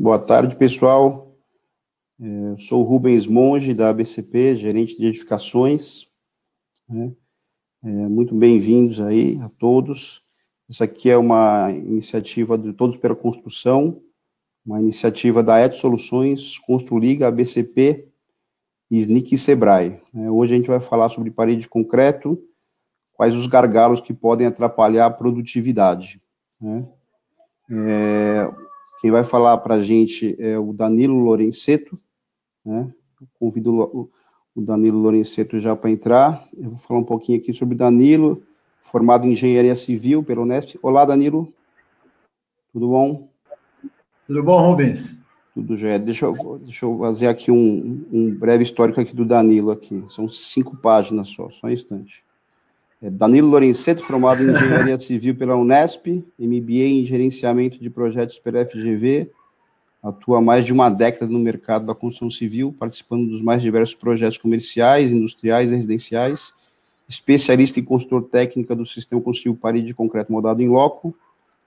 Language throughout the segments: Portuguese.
Boa tarde, pessoal. Eu sou o Rubens Monge, da ABCP, gerente de edificações. Muito bem-vindos aí a todos. Essa aqui é uma iniciativa de Todos pela Construção, uma iniciativa da Et Soluções, Construliga, ABCP, SNIC e Sebrae. Hoje a gente vai falar sobre parede de concreto, quais os gargalos que podem atrapalhar a produtividade. Quem vai falar para a gente é o Danilo Lorenzetto, Eu convido o Danilo Lorenzetto já para entrar. Eu vou falar um pouquinho aqui sobre o Danilo, formado em Engenharia Civil pela Unesp. Olá, Danilo. Tudo bom? Tudo bom, Rubens? Tudo já. Deixa eu fazer aqui um breve histórico aqui do Danilo aqui. São 5 páginas só um instante. Danilo Lorenzetto, formado em Engenharia Civil pela Unesp, MBA em Gerenciamento de Projetos pela FGV, atua há mais de uma década no mercado da construção civil, participando dos mais diversos projetos comerciais, industriais e residenciais, especialista em consultor técnica do sistema construtivo parede de concreto moldado em loco,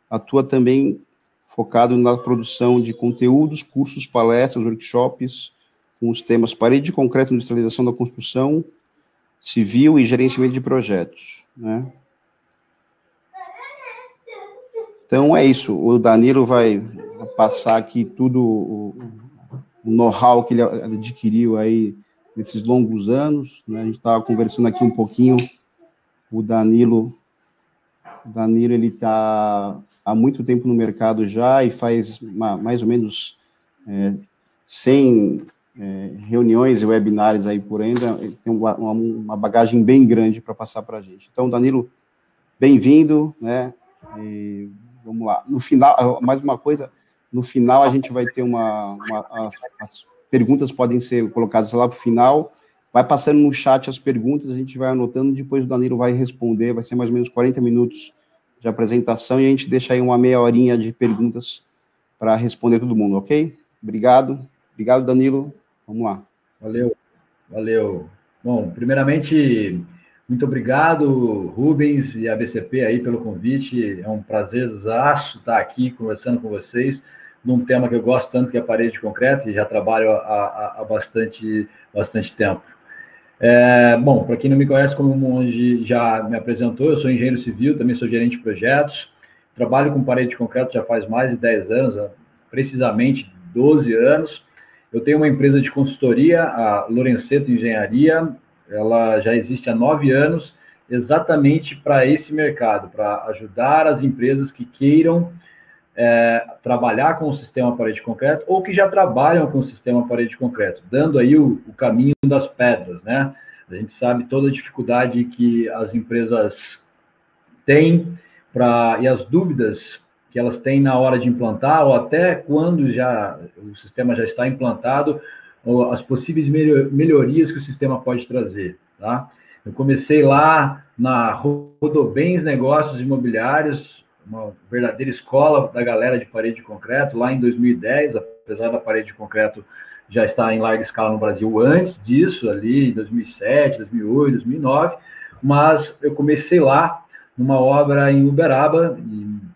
atua também focado na produção de conteúdos, cursos, palestras, workshops, com os temas parede de concreto, industrialização da construção civil e gerenciamento de projetos, Então, é isso. O Danilo vai passar aqui tudo o know-how que ele adquiriu aí nesses longos anos, A gente estava conversando aqui um pouquinho, o Danilo, ele está há muito tempo no mercado já e faz mais ou menos 100 reuniões e webinários aí por ainda, ele tem uma bagagem bem grande para passar para a gente. Então, Danilo, bem-vindo, E vamos lá. No final, mais uma coisa, no final a gente vai ter as perguntas podem ser colocadas lá para o final, vai passando no chat as perguntas, a gente vai anotando, depois o Danilo vai responder, vai ser mais ou menos 40 minutos de apresentação, e a gente deixa aí uma meia horinha de perguntas para responder todo mundo, ok? Obrigado, Danilo, vamos lá. Valeu. Bom, primeiramente, muito obrigado, Rubens e ABCP aí pelo convite, é um prazerzaço estar aqui conversando com vocês, num tema que eu gosto tanto, que é a parede de concreto, e já trabalho há bastante tempo. Bom, para quem não me conhece, como o Monge já me apresentou, eu sou engenheiro civil, também sou gerente de projetos, trabalho com parede de concreto já faz mais de 10 anos, precisamente 12 anos. Eu tenho uma empresa de consultoria, a Lorenzetto Engenharia, ela já existe há 9 anos, exatamente para esse mercado, para ajudar as empresas que queiram trabalhar com o sistema parede de concreto ou que já trabalham com o sistema parede de concreto, dando aí o caminho das pedras, A gente sabe toda a dificuldade que as empresas têm e as dúvidas que elas têm na hora de implantar ou até quando o sistema já está implantado, ou as possíveis melhorias que o sistema pode trazer, Eu comecei lá na Rodobens Negócios Imobiliários, uma verdadeira escola da galera de parede de concreto, lá em 2010, apesar da parede de concreto já estar em larga escala no Brasil antes disso, ali em 2007, 2008, 2009, mas eu comecei lá numa obra em Uberaba, e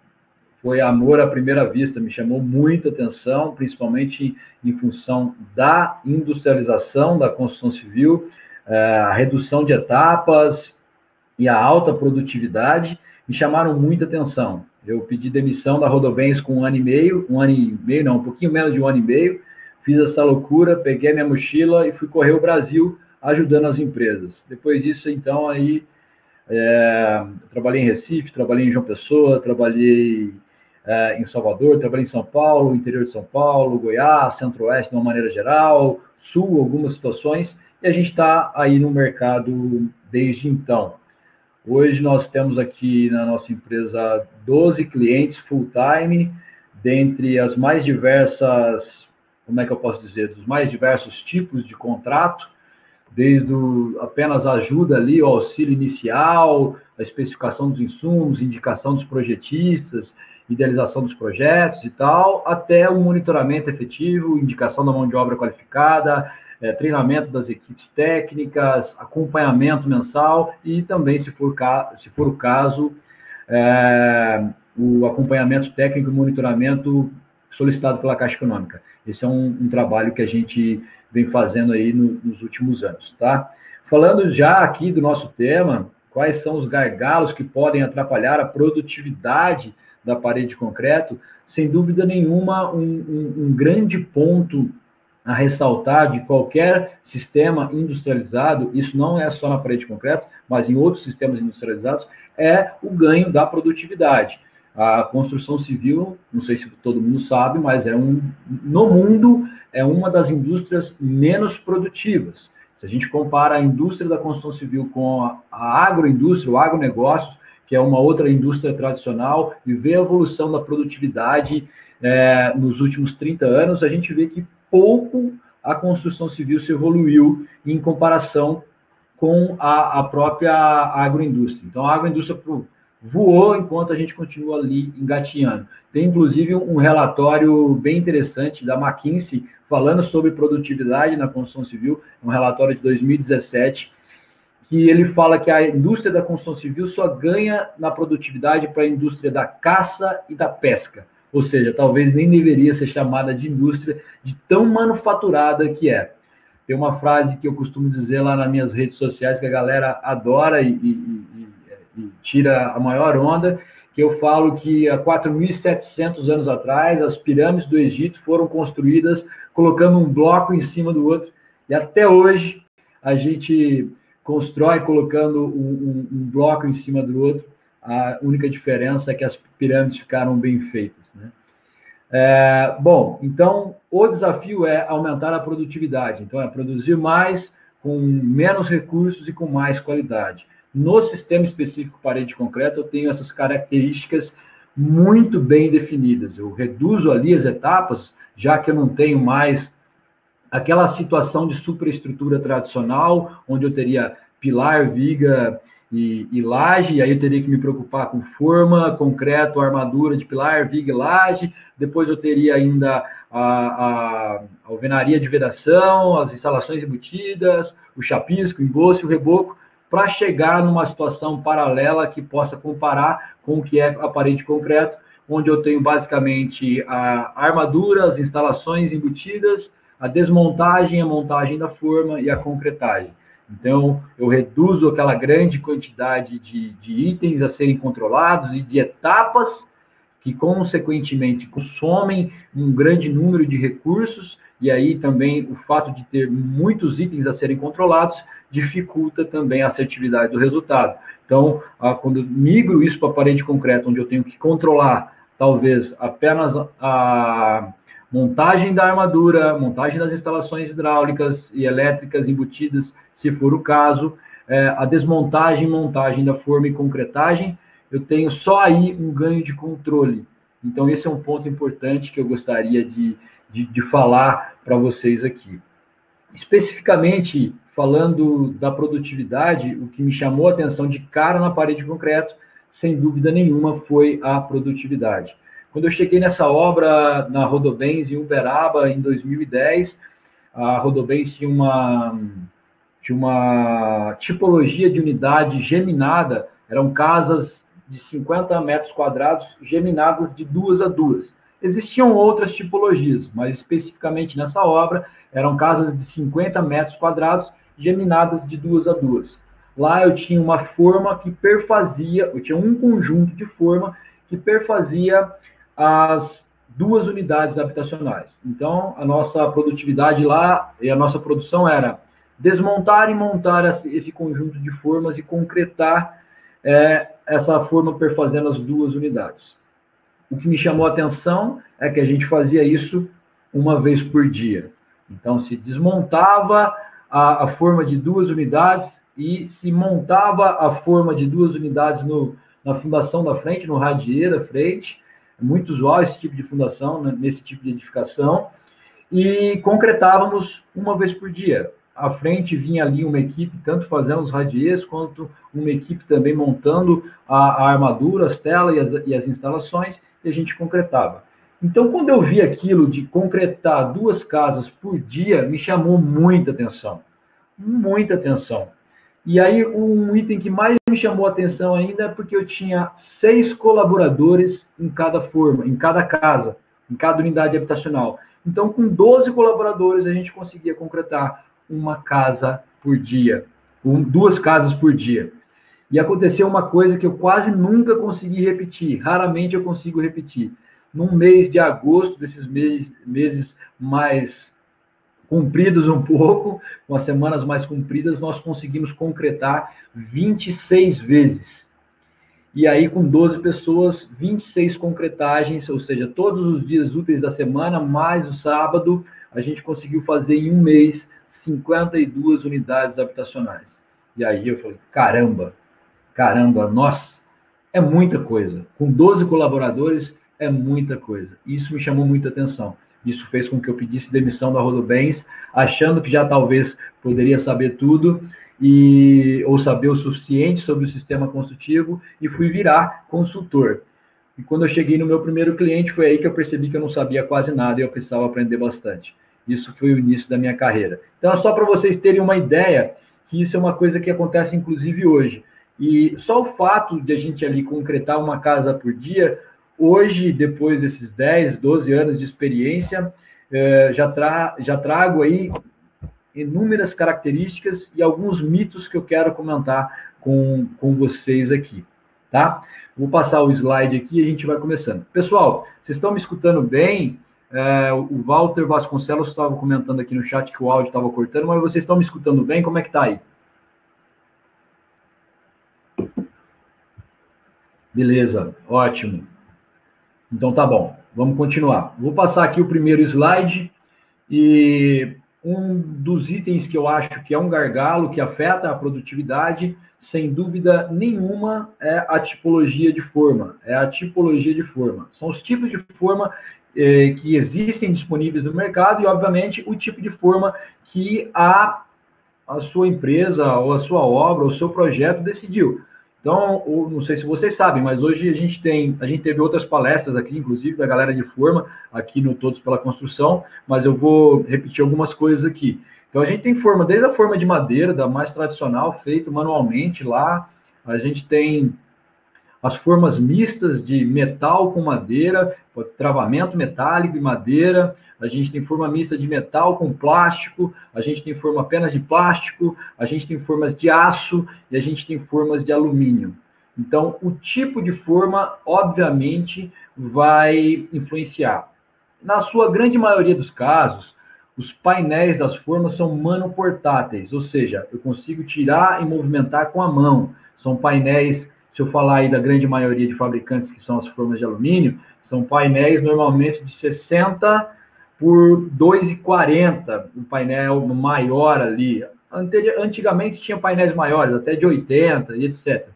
foi amor à primeira vista, me chamou muita atenção, principalmente em função da industrialização da construção civil, a redução de etapas e a alta produtividade, me chamaram muita atenção. Eu pedi demissão da Rodobens com um pouquinho menos de um ano e meio, fiz essa loucura, peguei minha mochila e fui correr o Brasil ajudando as empresas. Depois disso, então, aí, trabalhei em Recife, trabalhei em João Pessoa, trabalhei em Salvador, trabalhei em São Paulo, interior de São Paulo, Goiás, Centro-Oeste de uma maneira geral, Sul, algumas situações, e a gente está aí no mercado desde então. Hoje nós temos aqui na nossa empresa 12 clientes full-time, dentre as mais diversas, dos mais diversos tipos de contrato, desde apenas a ajuda ali, o auxílio inicial, a especificação dos insumos, indicação dos projetistas, idealização dos projetos e tal, até o monitoramento efetivo, indicação da mão de obra qualificada, treinamento das equipes técnicas, acompanhamento mensal e também, se for o caso, o acompanhamento técnico e monitoramento solicitado pela Caixa Econômica. Esse é um trabalho que a gente vem fazendo aí nos últimos anos, tá? Falando já aqui do nosso tema, quais são os gargalos que podem atrapalhar a produtividade da parede de concreto? Sem dúvida nenhuma, um grande ponto a ressaltar de qualquer sistema industrializado, isso não é só na parede de concreto, mas em outros sistemas industrializados, é o ganho da produtividade. A construção civil, não sei se todo mundo sabe, mas no mundo é uma das indústrias menos produtivas. Se a gente compara a indústria da construção civil com a agroindústria, o agronegócio, que é uma outra indústria tradicional, e vê a evolução da produtividade nos últimos 30 anos, a gente vê que pouco a construção civil se evoluiu em comparação com a própria agroindústria. Então, a agroindústria voou enquanto a gente continua ali engatinhando. Tem, inclusive, um relatório bem interessante da McKinsey falando sobre produtividade na construção civil, um relatório de 2017, que ele fala que a indústria da construção civil só ganha na produtividade para a indústria da caça e da pesca. Ou seja, talvez nem deveria ser chamada de indústria de tão manufaturada que é. Tem uma frase que eu costumo dizer lá nas minhas redes sociais, que a galera adora e tira a maior onda, que eu falo que há 4.700 anos atrás, as pirâmides do Egito foram construídas colocando um bloco em cima do outro, e até hoje a gente constrói colocando um bloco em cima do outro. A única diferença é que as pirâmides ficaram bem feitas, né? Bom, então, o desafio é aumentar a produtividade. Então, é produzir mais com menos recursos e com mais qualidade. No sistema específico parede de concreto, eu tenho essas características muito bem definidas. Eu reduzo ali as etapas, já que eu não tenho mais aquela situação de superestrutura tradicional, onde eu teria pilar, viga e laje, e aí eu teria que me preocupar com forma, concreto, armadura de pilar, viga e laje. Depois eu teria ainda a alvenaria de vedação, as instalações embutidas, o chapisco, o emboço, o reboco, para chegar numa situação paralela que possa comparar com o que é a parede de concreto, onde eu tenho basicamente a armadura, as instalações embutidas, a desmontagem, a montagem da forma e a concretagem. Então, eu reduzo aquela grande quantidade de itens a serem controlados e de etapas que, consequentemente, consomem um grande número de recursos, e aí também o fato de ter muitos itens a serem controlados dificulta também a assertividade do resultado. Então, quando eu migro isso para a parede de concreto, onde eu tenho que controlar, talvez, apenas a montagem da armadura, montagem das instalações hidráulicas e elétricas embutidas, se for o caso, a desmontagem e montagem da forma e concretagem, eu tenho só aí um ganho de controle. Então, esse é um ponto importante que eu gostaria de falar para vocês aqui. Especificamente, falando da produtividade, o que me chamou a atenção de cara na parede de concreto, sem dúvida nenhuma, foi a produtividade. Quando eu cheguei nessa obra na Rodobens, em Uberaba, em 2010, a Rodobens tinha uma tipologia de unidade geminada, eram casas de 50 metros quadrados geminadas de 2 a 2. Existiam outras tipologias, mas especificamente nessa obra, eram casas de 50 metros quadrados geminadas de 2 a 2. Lá eu tinha uma forma que perfazia, eu tinha um conjunto de forma que perfazia as 2 unidades habitacionais. Então, a nossa produtividade lá e a nossa produção era desmontar e montar esse conjunto de formas e concretar essa forma perfazendo as 2 unidades. O que me chamou a atenção é que a gente fazia isso uma vez por dia. Então, se desmontava a forma de 2 unidades e se montava a forma de 2 unidades na fundação da frente, no radier da frente. É muito usual esse tipo de fundação, né, nesse tipo de edificação. E concretávamos uma vez por dia. À frente vinha ali uma equipe, tanto fazendo os radiers, quanto uma equipe também montando a armadura, as telas e as instalações, e a gente concretava. Então, quando eu vi aquilo de concretar 2 casas por dia, me chamou muita atenção. Muita atenção. E aí, um item que mais me chamou a atenção ainda é porque eu tinha 6 colaboradores em cada forma, em cada casa. em cada unidade habitacional. Então, com 12 colaboradores, a gente conseguia concretar uma casa por dia, 2 casas por dia. E aconteceu uma coisa que eu quase nunca consegui repetir, raramente eu consigo repetir. Num mês de agosto, desses meses mais compridos um pouco, com as semanas mais compridas, nós conseguimos concretar 26 vezes. E aí, com 12 pessoas, 26 concretagens, ou seja, todos os dias úteis da semana, mais o sábado, a gente conseguiu fazer em um mês 52 unidades habitacionais. E aí eu falei, caramba, nossa, é muita coisa. Com 12 colaboradores, é muita coisa. Isso me chamou muita atenção. Isso fez com que eu pedisse demissão da Rodobens, achando que já talvez poderia saber tudo, ou saber o suficiente sobre o sistema construtivo, e fui virar consultor. E quando eu cheguei no meu primeiro cliente, foi aí que eu percebi que eu não sabia quase nada e eu precisava aprender bastante. Isso foi o início da minha carreira. Então, é só para vocês terem uma ideia que isso é uma coisa que acontece, inclusive, hoje. E só o fato de a gente ali concretar uma casa por dia, hoje, depois desses 10, 12 anos de experiência, já trago aí inúmeras características e alguns mitos que eu quero comentar com vocês aqui, tá? Vou passar o slide aqui e a gente vai começando. Pessoal, vocês estão me escutando bem? O Walter Vasconcelos estava comentando aqui no chat que o áudio estava cortando, mas vocês estão me escutando bem? Como é que está aí? Beleza, ótimo. Então tá bom, vamos continuar. Vou passar aqui o primeiro slide e um dos itens que eu acho que é um gargalo que afeta a produtividade, sem dúvida nenhuma, é a tipologia de forma. São os tipos de forma que existem disponíveis no mercado e, obviamente, o tipo de forma que a sua empresa, ou a sua obra, ou o seu projeto decidiu. Então, não sei se vocês sabem, mas hoje a gente teve outras palestras aqui, inclusive da galera de forma, aqui no Todos pela Construção, mas eu vou repetir algumas coisas aqui. Então, a gente tem forma, desde a forma de madeira, da mais tradicional, feita manualmente lá, a gente tem as formas mistas de metal com madeira, travamento metálico e madeira, a gente tem forma mista de metal com plástico, a gente tem forma apenas de plástico, a gente tem formas de aço e a gente tem formas de alumínio. Então, o tipo de forma, obviamente, vai influenciar. Na sua grande maioria dos casos, os painéis das formas são manoportáteis, ou seja, eu consigo tirar e movimentar com a mão. São painéis, se eu falar aí da grande maioria de fabricantes que são as formas de alumínio, são painéis normalmente de 60 por 2,40, um painel maior ali. Antigamente tinha painéis maiores, até de 80 e etc.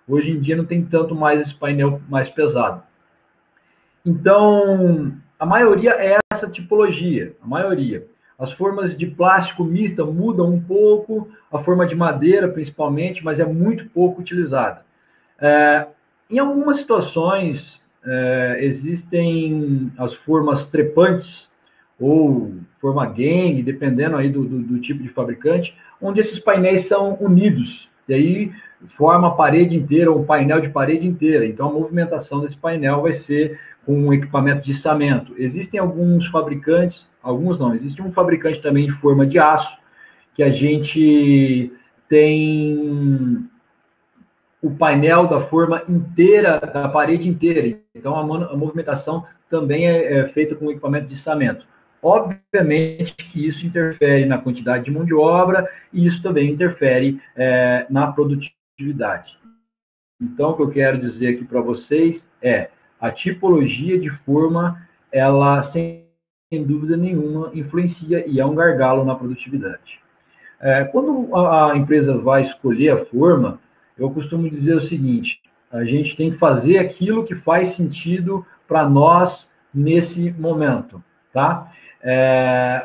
Hoje em dia não tem tanto mais esse painel mais pesado. Então, a maioria é essa tipologia, a maioria. As formas de plástico mista mudam um pouco, a forma de madeira principalmente, mas é muito pouco utilizada. Em algumas situações, existem as formas trepantes, ou forma gang, dependendo aí do tipo de fabricante, onde esses painéis são unidos, e aí forma a parede inteira, ou um painel de parede inteira. Então, a movimentação desse painel vai ser com um equipamento de içamento. Existem alguns fabricantes, alguns não, existe um fabricante também de forma de aço, que a gente tem o painel da forma inteira, da parede inteira. Então, a movimentação também é feita com equipamento de içamento. Obviamente que isso interfere na quantidade de mão de obra e isso também interfere na produtividade. Então, o que eu quero dizer aqui para vocês é a tipologia de forma, ela, sem dúvida nenhuma, influencia e é um gargalo na produtividade. Quando a empresa vai escolher a forma, eu costumo dizer o seguinte: a gente tem que fazer aquilo que faz sentido para nós nesse momento, tá?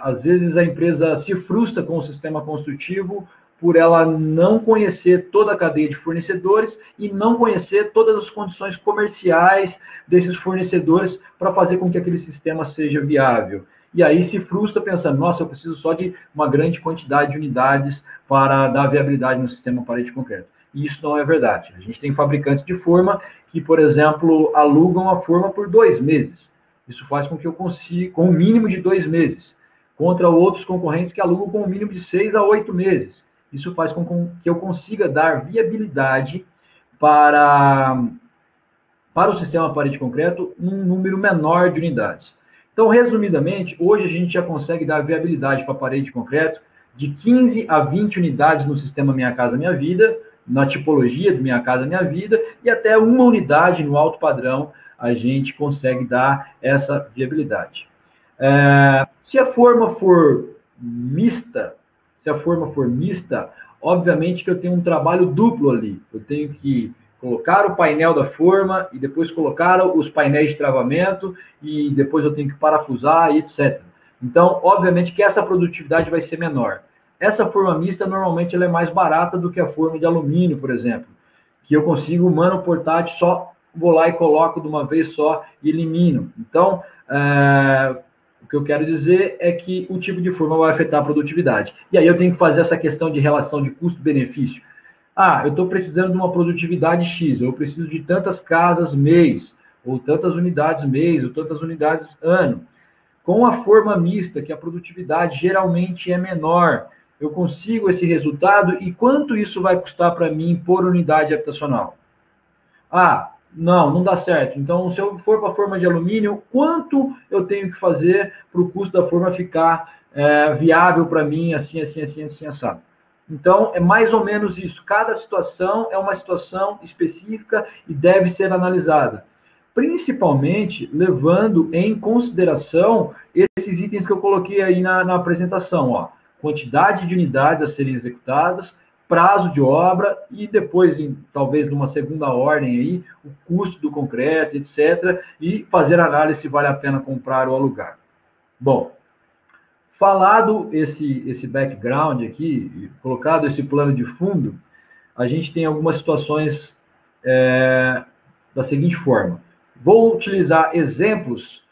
Às vezes a empresa se frustra com o sistema construtivo por ela não conhecer toda a cadeia de fornecedores e não conhecer todas as condições comerciais desses fornecedores para fazer com que aquele sistema seja viável. E aí se frustra pensando, nossa, eu preciso só de uma grande quantidade de unidades para dar viabilidade no sistema parede de concreto. E isso não é verdade. A gente tem fabricantes de forma que, por exemplo, alugam a forma por 2 meses. Isso faz com que eu consiga, com um mínimo de 2 meses, contra outros concorrentes que alugam com um mínimo de 6 a 8 meses. Isso faz com que eu consiga dar viabilidade para o sistema parede de concreto num número menor de unidades. Então, resumidamente, hoje a gente já consegue dar viabilidade para a parede de concreto de 15 a 20 unidades no sistema Minha Casa Minha Vida, na tipologia do Minha Casa Minha Vida, e até uma unidade no alto padrão a gente consegue dar essa viabilidade. Se a forma for mista, obviamente que eu tenho um trabalho duplo ali. Eu tenho que colocar o painel da forma e depois colocar os painéis de travamento e depois eu tenho que parafusar e etc. Então, obviamente que essa produtividade vai ser menor. Essa forma mista, normalmente, ela é mais barata do que a forma de alumínio, por exemplo, que eu consigo, mano, portátil, só vou lá e coloco de uma vez só e elimino. Então, o que eu quero dizer é que o tipo de forma vai afetar a produtividade. E aí eu tenho que fazer essa questão de relação de custo-benefício. Eu estou precisando de uma produtividade X, eu preciso de tantas casas mês, ou tantas unidades mês, ou tantas unidades ano. Com a forma mista, que a produtividade geralmente é menor, eu consigo esse resultado e quanto isso vai custar para mim por unidade habitacional? Não dá certo. Então, se eu for para a forma de alumínio, quanto eu tenho que fazer para o custo da forma ficar viável para mim, assim, assado? Então, é mais ou menos isso. Cada situação é uma situação específica e deve ser analisada. Principalmente levando em consideração esses itens que eu coloquei aí na apresentação. Ó. Quantidade de unidades a serem executadas, prazo de obra e depois, talvez numa segunda ordem, aí, o custo do concreto, etc. E fazer análise se vale a pena comprar ou alugar. Bom, falado esse background aqui, colocado esse plano de fundo, a gente tem algumas situações da seguinte forma. Vou utilizar exemplos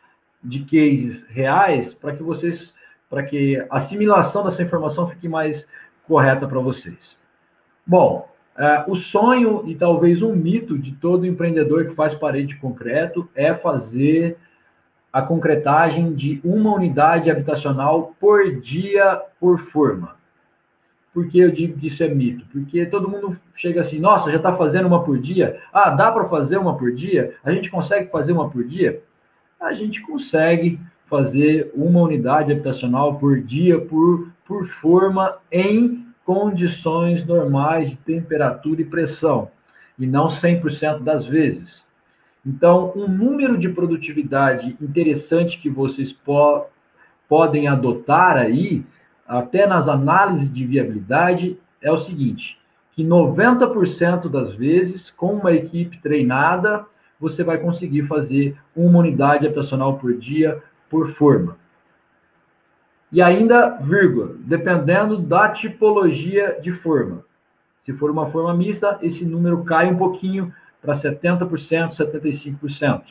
de cases reais para que a assimilação dessa informação fique mais correta para vocês. Bom, o sonho e talvez um mito de todo empreendedor que faz parede de concreto é fazer a concretagem de uma unidade habitacional por dia por forma. Por que eu digo que isso é mito? Porque todo mundo chega assim, nossa, já está fazendo uma por dia? Dá para fazer uma por dia? A gente consegue fazer uma por dia? A gente consegue fazer uma unidade habitacional por dia por forma em condições normais de temperatura e pressão, e não 100% das vezes. Então, um número de produtividade interessante que vocês podem adotar aí, até nas análises de viabilidade, é o seguinte, que 90% das vezes, com uma equipe treinada, você vai conseguir fazer uma unidade habitacional por dia por forma. E ainda, vírgula, dependendo da tipologia de forma. Se for uma forma mista, esse número cai um pouquinho para 70%, 75%.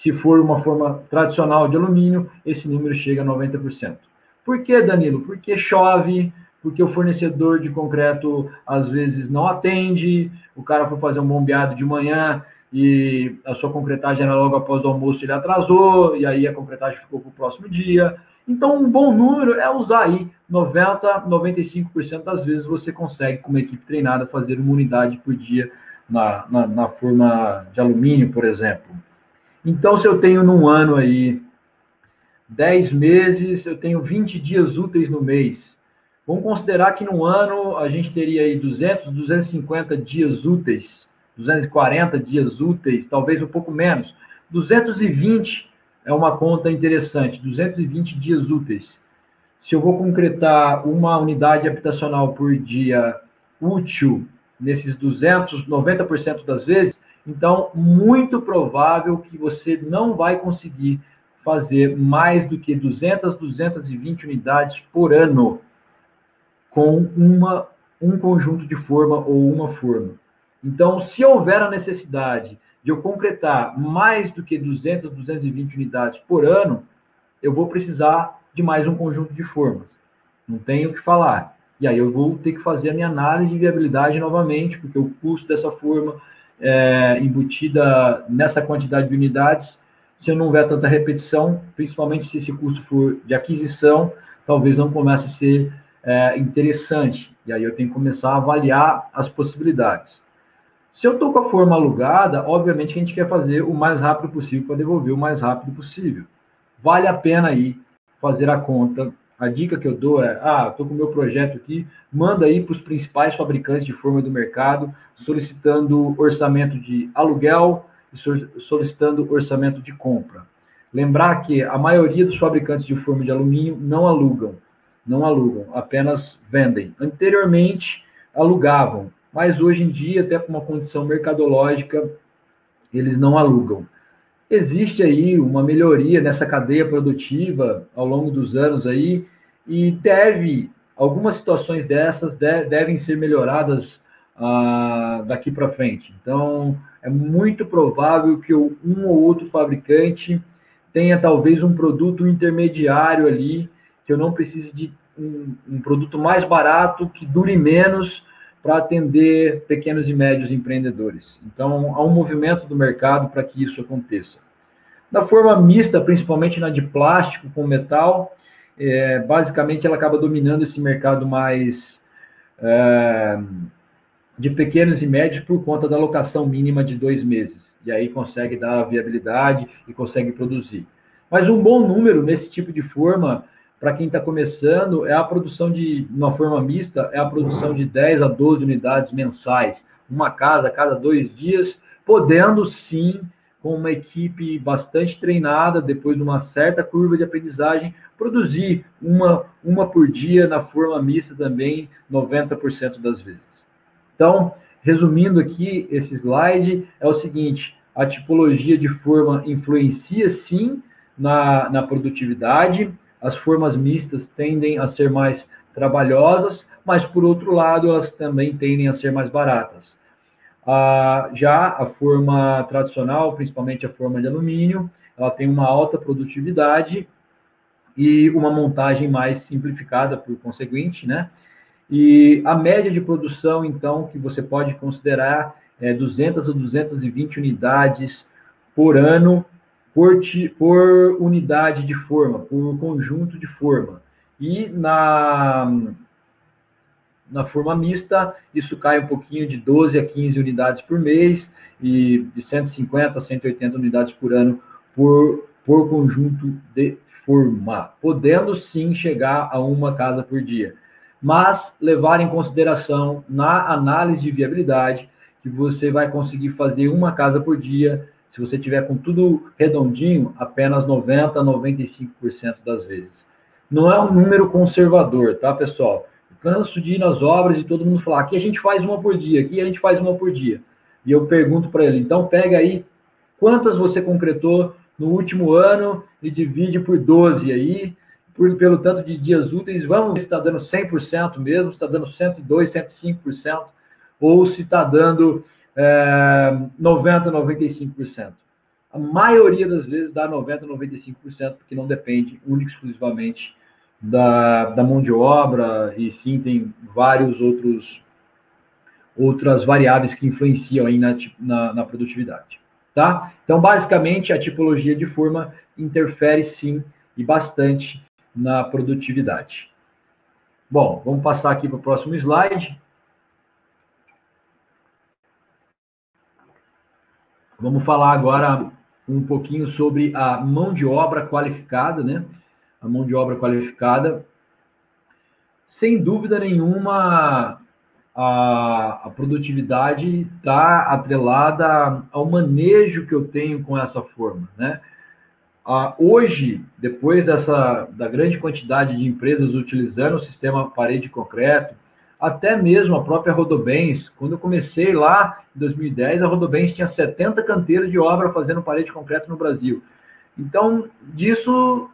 Se for uma forma tradicional de alumínio, esse número chega a 90%. Por que, Danilo? Porque chove, porque o fornecedor de concreto às vezes não atende, o cara foi fazer um bombeado de manhã e a sua concretagem era logo após o almoço, ele atrasou, e aí a concretagem ficou para o próximo dia. Então, um bom número é usar aí 90%, 95% das vezes você consegue, com uma equipe treinada, fazer uma unidade por dia na forma de alumínio, por exemplo. Então, se eu tenho num ano aí 10 meses, eu tenho 20 dias úteis no mês. Vamos considerar que num ano a gente teria aí 200, 250 dias úteis, 240 dias úteis, talvez um pouco menos. 220 é uma conta interessante, 220 dias úteis. Se eu vou concretar uma unidade habitacional por dia útil nesses 90% das vezes, então, muito provável que você não vai conseguir fazer mais do que 200, 220 unidades por ano com um conjunto de forma ou uma forma. Então, se houver a necessidade de eu concretar mais do que 200, 220 unidades por ano, eu vou precisar de mais um conjunto de formas. Não tenho o que falar. E aí eu vou ter que fazer a minha análise de viabilidade novamente, porque o custo dessa forma embutida nessa quantidade de unidades Se eu não houver tanta repetição, principalmente se esse custo for de aquisição, talvez não comece a ser interessante. E aí eu tenho que começar a avaliar as possibilidades. Se eu estou com a forma alugada, obviamente que a gente quer fazer o mais rápido possível para devolver o mais rápido possível. Vale a pena aí fazer a conta. A dica que eu dou é, estou com o meu projeto aqui, manda aí para os principais fabricantes de forma do mercado, solicitando orçamento de aluguel e solicitando orçamento de compra. Lembrar que a maioria dos fabricantes de forma de alumínio não alugam, apenas vendem. Anteriormente, alugavam, mas hoje em dia, até por uma condição mercadológica, eles não alugam. Existe aí uma melhoria nessa cadeia produtiva ao longo dos anos aí, e algumas situações dessas devem ser melhoradas daqui para frente. Então, é muito provável que um ou outro fabricante tenha talvez um produto intermediário ali, que eu não precise de um produto mais barato, que dure menos, para atender pequenos e médios empreendedores. Então, há um movimento do mercado para que isso aconteça. Na forma mista, principalmente na de plástico com metal, basicamente ela acaba dominando esse mercado mais de pequenos e médios por conta da locação mínima de 2 meses. E aí consegue dar a viabilidade e consegue produzir. Mas um bom número nesse tipo de forma, para quem está começando, é a produção uma forma mista, é a produção de 10 a 12 unidades mensais. Uma casa a cada 2 dias, podendo sim, com uma equipe bastante treinada, depois de uma certa curva de aprendizagem, produzir uma por dia na forma mista também, 90% das vezes. Então, resumindo aqui esse slide, é o seguinte: a tipologia de forma influencia sim na produtividade. As formas mistas tendem a ser mais trabalhosas, mas, por outro lado, elas também tendem a ser mais baratas. Já a forma tradicional, principalmente a forma de alumínio, ela tem uma alta produtividade e uma montagem mais simplificada, por conseguinte, né? E a média de produção, então, que você pode considerar é 200 a 220 unidades por ano, por unidade de forma, por conjunto de forma. E na forma mista, isso cai um pouquinho de 12 a 15 unidades por mês e de 150 a 180 unidades por ano por conjunto de forma, podendo sim chegar a uma casa por dia. Mas levar em consideração na análise de viabilidade que você vai conseguir fazer uma casa por dia, se você tiver com tudo redondinho, apenas 90% a 95% das vezes. Não é um número conservador, tá, pessoal? Eu canso de ir nas obras e todo mundo falar, aqui a gente faz uma por dia, aqui a gente faz uma por dia. E eu pergunto para ele, então pega aí quantas você concretou no último ano e divide por 12 aí, pelo tanto de dias úteis, vamos ver se está dando 100% mesmo, se está dando 102%, 105%, ou se está dando 90%, 95%. A maioria das vezes dá 90%, 95%, porque não depende única e exclusivamente da mão de obra, e sim tem vários outras variáveis que influenciam aí na produtividade. Tá? Então, basicamente, a tipologia de forma interfere sim e bastante na produtividade. Bom, vamos passar aqui para o próximo slide. Vamos falar agora um pouquinho sobre a mão de obra qualificada, né? A mão de obra qualificada. Sem dúvida nenhuma, a produtividade está atrelada ao manejo que eu tenho com essa forma, né? Hoje, depois da grande quantidade de empresas utilizando o sistema parede de concreto, até mesmo a própria Rodobens, quando eu comecei lá em 2010, a Rodobens tinha 70 canteiros de obra fazendo parede de concreto no Brasil. Então, disso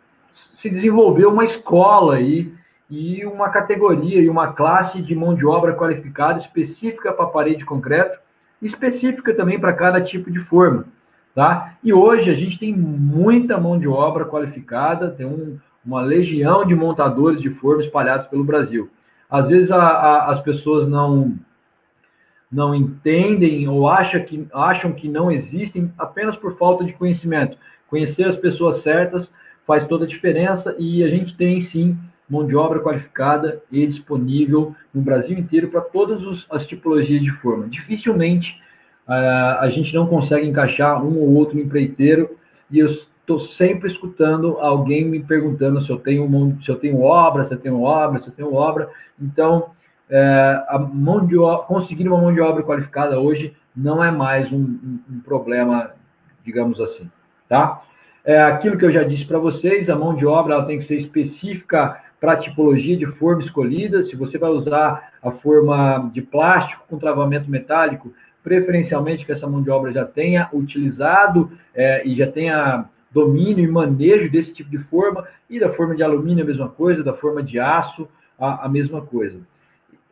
se desenvolveu uma escola aí, e uma categoria e uma classe de mão de obra qualificada específica para parede de concreto, específica também para cada tipo de forma. Tá? E hoje a gente tem muita mão de obra qualificada, tem uma legião de montadores de forma espalhados pelo Brasil. Às vezes as pessoas não entendem ou acham que não existem apenas por falta de conhecimento. Conhecer as pessoas certas faz toda a diferença e a gente tem, sim, mão de obra qualificada e disponível no Brasil inteiro para todas as tipologias de forma. Dificilmente a gente não consegue encaixar um ou outro empreiteiro e eu estou sempre escutando alguém me perguntando se eu tenho obra. Então, conseguir uma mão de obra qualificada hoje não é mais um problema, digamos assim, tá? Aquilo que eu já disse para vocês, a mão de obra ela tem que ser específica para a tipologia de forma escolhida. Se você vai usar a forma de plástico com travamento metálico, preferencialmente que essa mão de obra já tenha utilizado e já tenha domínio e manejo desse tipo de forma, e da forma de alumínio a mesma coisa, da forma de aço a mesma coisa.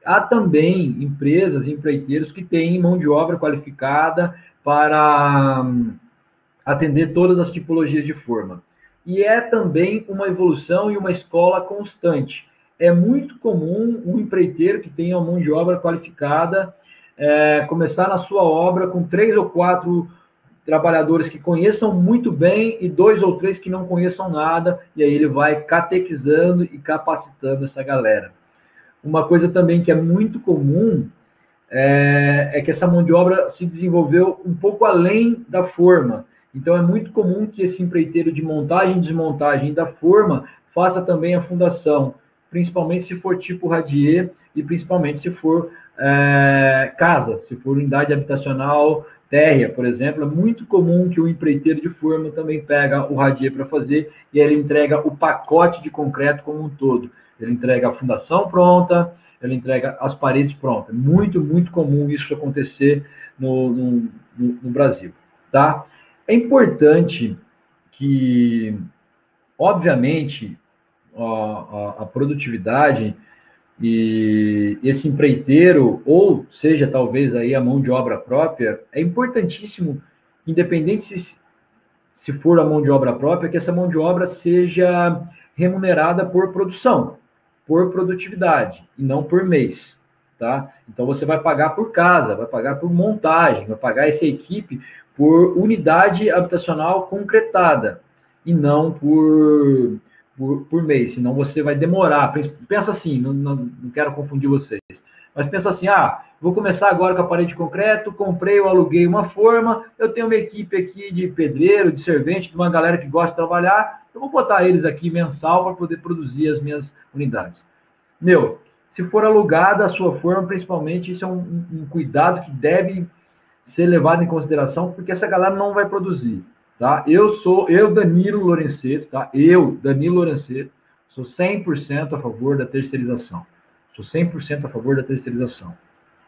Há também empresas, empreiteiros que têm mão de obra qualificada para atender todas as tipologias de forma. E é também uma evolução e uma escola constante. É muito comum um empreiteiro que tenha uma mão de obra qualificada começar na sua obra com 3 ou 4 trabalhadores que conheçam muito bem e 2 ou 3 que não conheçam nada, e aí ele vai catequizando e capacitando essa galera. Uma coisa também que é muito comum é que essa mão de obra se desenvolveu um pouco além da forma. Então, é muito comum que esse empreiteiro de montagem e desmontagem da forma faça também a fundação, principalmente se for tipo radier e principalmente se for casa, se for unidade habitacional térrea, por exemplo. É muito comum que o empreiteiro de forma também pega o radier para fazer e ele entrega o pacote de concreto como um todo. Ele entrega a fundação pronta, ele entrega as paredes prontas. Muito, muito comum isso acontecer no Brasil, tá? É importante que, obviamente, a produtividade e esse empreiteiro, ou seja, talvez aí a mão de obra própria, é importantíssimo, independente se for a mão de obra própria, que essa mão de obra seja remunerada por produção, por produtividade, e não por mês, tá? Então, você vai pagar por casa, vai pagar por montagem, vai pagar essa equipe por unidade habitacional concretada, e não por mês, senão você vai demorar. Pensa assim, não quero confundir vocês, mas pensa assim, vou começar agora com a parede de concreto, comprei ou aluguei uma forma, eu tenho uma equipe aqui de pedreiro, de servente, de uma galera que gosta de trabalhar, eu vou botar eles aqui mensal para poder produzir as minhas unidades. Se for alugada a sua forma, principalmente, isso é um cuidado que deve ser levado em consideração, porque essa galera não vai produzir, tá? Eu, Danilo Lorenzeto, tá? Danilo Lorenzeto, sou 100% a favor da terceirização. Sou 100% a favor da terceirização,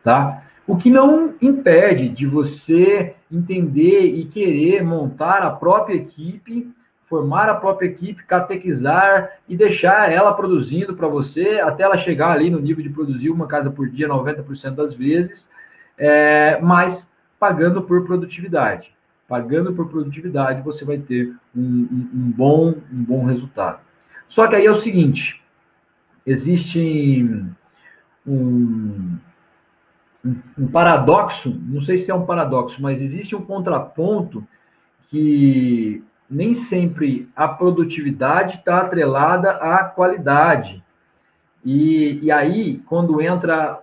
tá? O que não impede de você entender e querer montar a própria equipe, formar a própria equipe, catequizar e deixar ela produzindo para você, até ela chegar ali no nível de produzir uma casa por dia 90% das vezes, mas pagando por produtividade. Pagando por produtividade, você vai ter um bom resultado. Só que aí é o seguinte, existe um paradoxo, não sei se é um paradoxo, mas existe um contraponto que nem sempre a produtividade está atrelada à qualidade. E aí, quando entra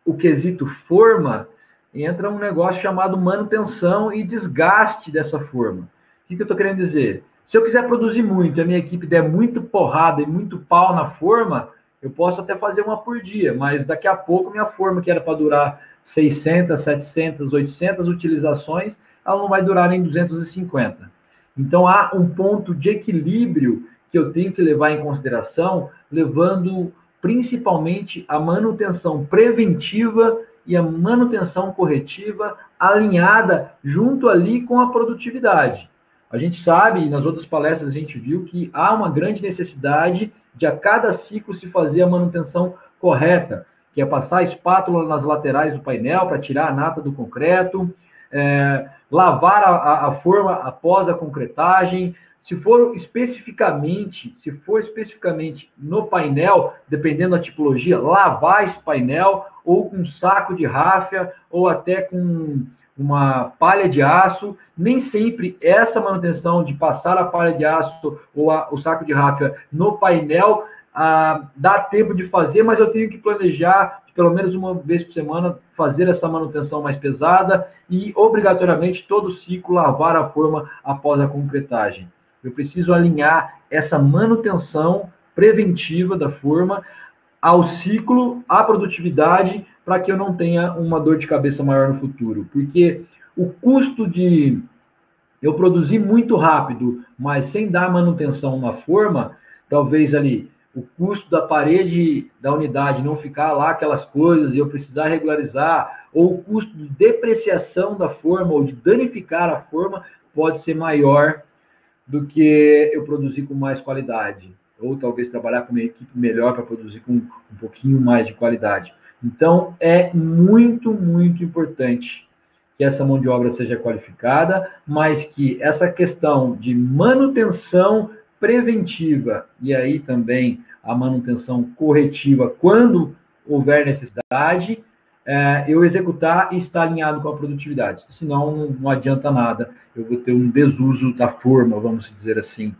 o quesito forma, entra um negócio chamado manutenção e desgaste dessa forma. O que eu estou querendo dizer? Se eu quiser produzir muito e a minha equipe der muito porrada e muito pau na forma, eu posso até fazer uma por dia, mas daqui a pouco minha forma, que era para durar 600, 700, 800 utilizações, ela não vai durar nem 250. Então, há um ponto de equilíbrio que eu tenho que levar em consideração, levando principalmente a manutenção preventiva e a manutenção corretiva alinhada junto ali com a produtividade. A gente sabe, e nas outras palestras a gente viu, que há uma grande necessidade de a cada ciclo se fazer a manutenção correta, que é passar a espátula nas laterais do painel para tirar a nata do concreto, lavar a forma após a concretagem. Se for especificamente no painel, dependendo da tipologia, lavar esse painel, ou com um saco de ráfia, ou até com uma palha de aço, nem sempre essa manutenção de passar a palha de aço ou o saco de ráfia no painel dá tempo de fazer, mas eu tenho que planejar, pelo menos uma vez por semana, fazer essa manutenção mais pesada e, obrigatoriamente, todo ciclo lavar a forma após a concretagem. Eu preciso alinhar essa manutenção preventiva da forma ao ciclo, à produtividade, para que eu não tenha uma dor de cabeça maior no futuro. Porque o custo de eu produzir muito rápido, mas sem dar manutenção na forma, talvez ali o custo da parede da unidade não ficar lá aquelas coisas e eu precisar regularizar, ou o custo de depreciação da forma ou de danificar a forma pode ser maior do que eu produzir com mais qualidade. Ou talvez trabalhar com uma equipe melhor para produzir com um pouquinho mais de qualidade. Então, é muito, muito importante que essa mão de obra seja qualificada, mas que essa questão de manutenção preventiva e aí também a manutenção corretiva, quando houver necessidade, eu executar e estar alinhado com a produtividade. Senão, não adianta nada. Eu vou ter um desuso da forma, vamos dizer assim.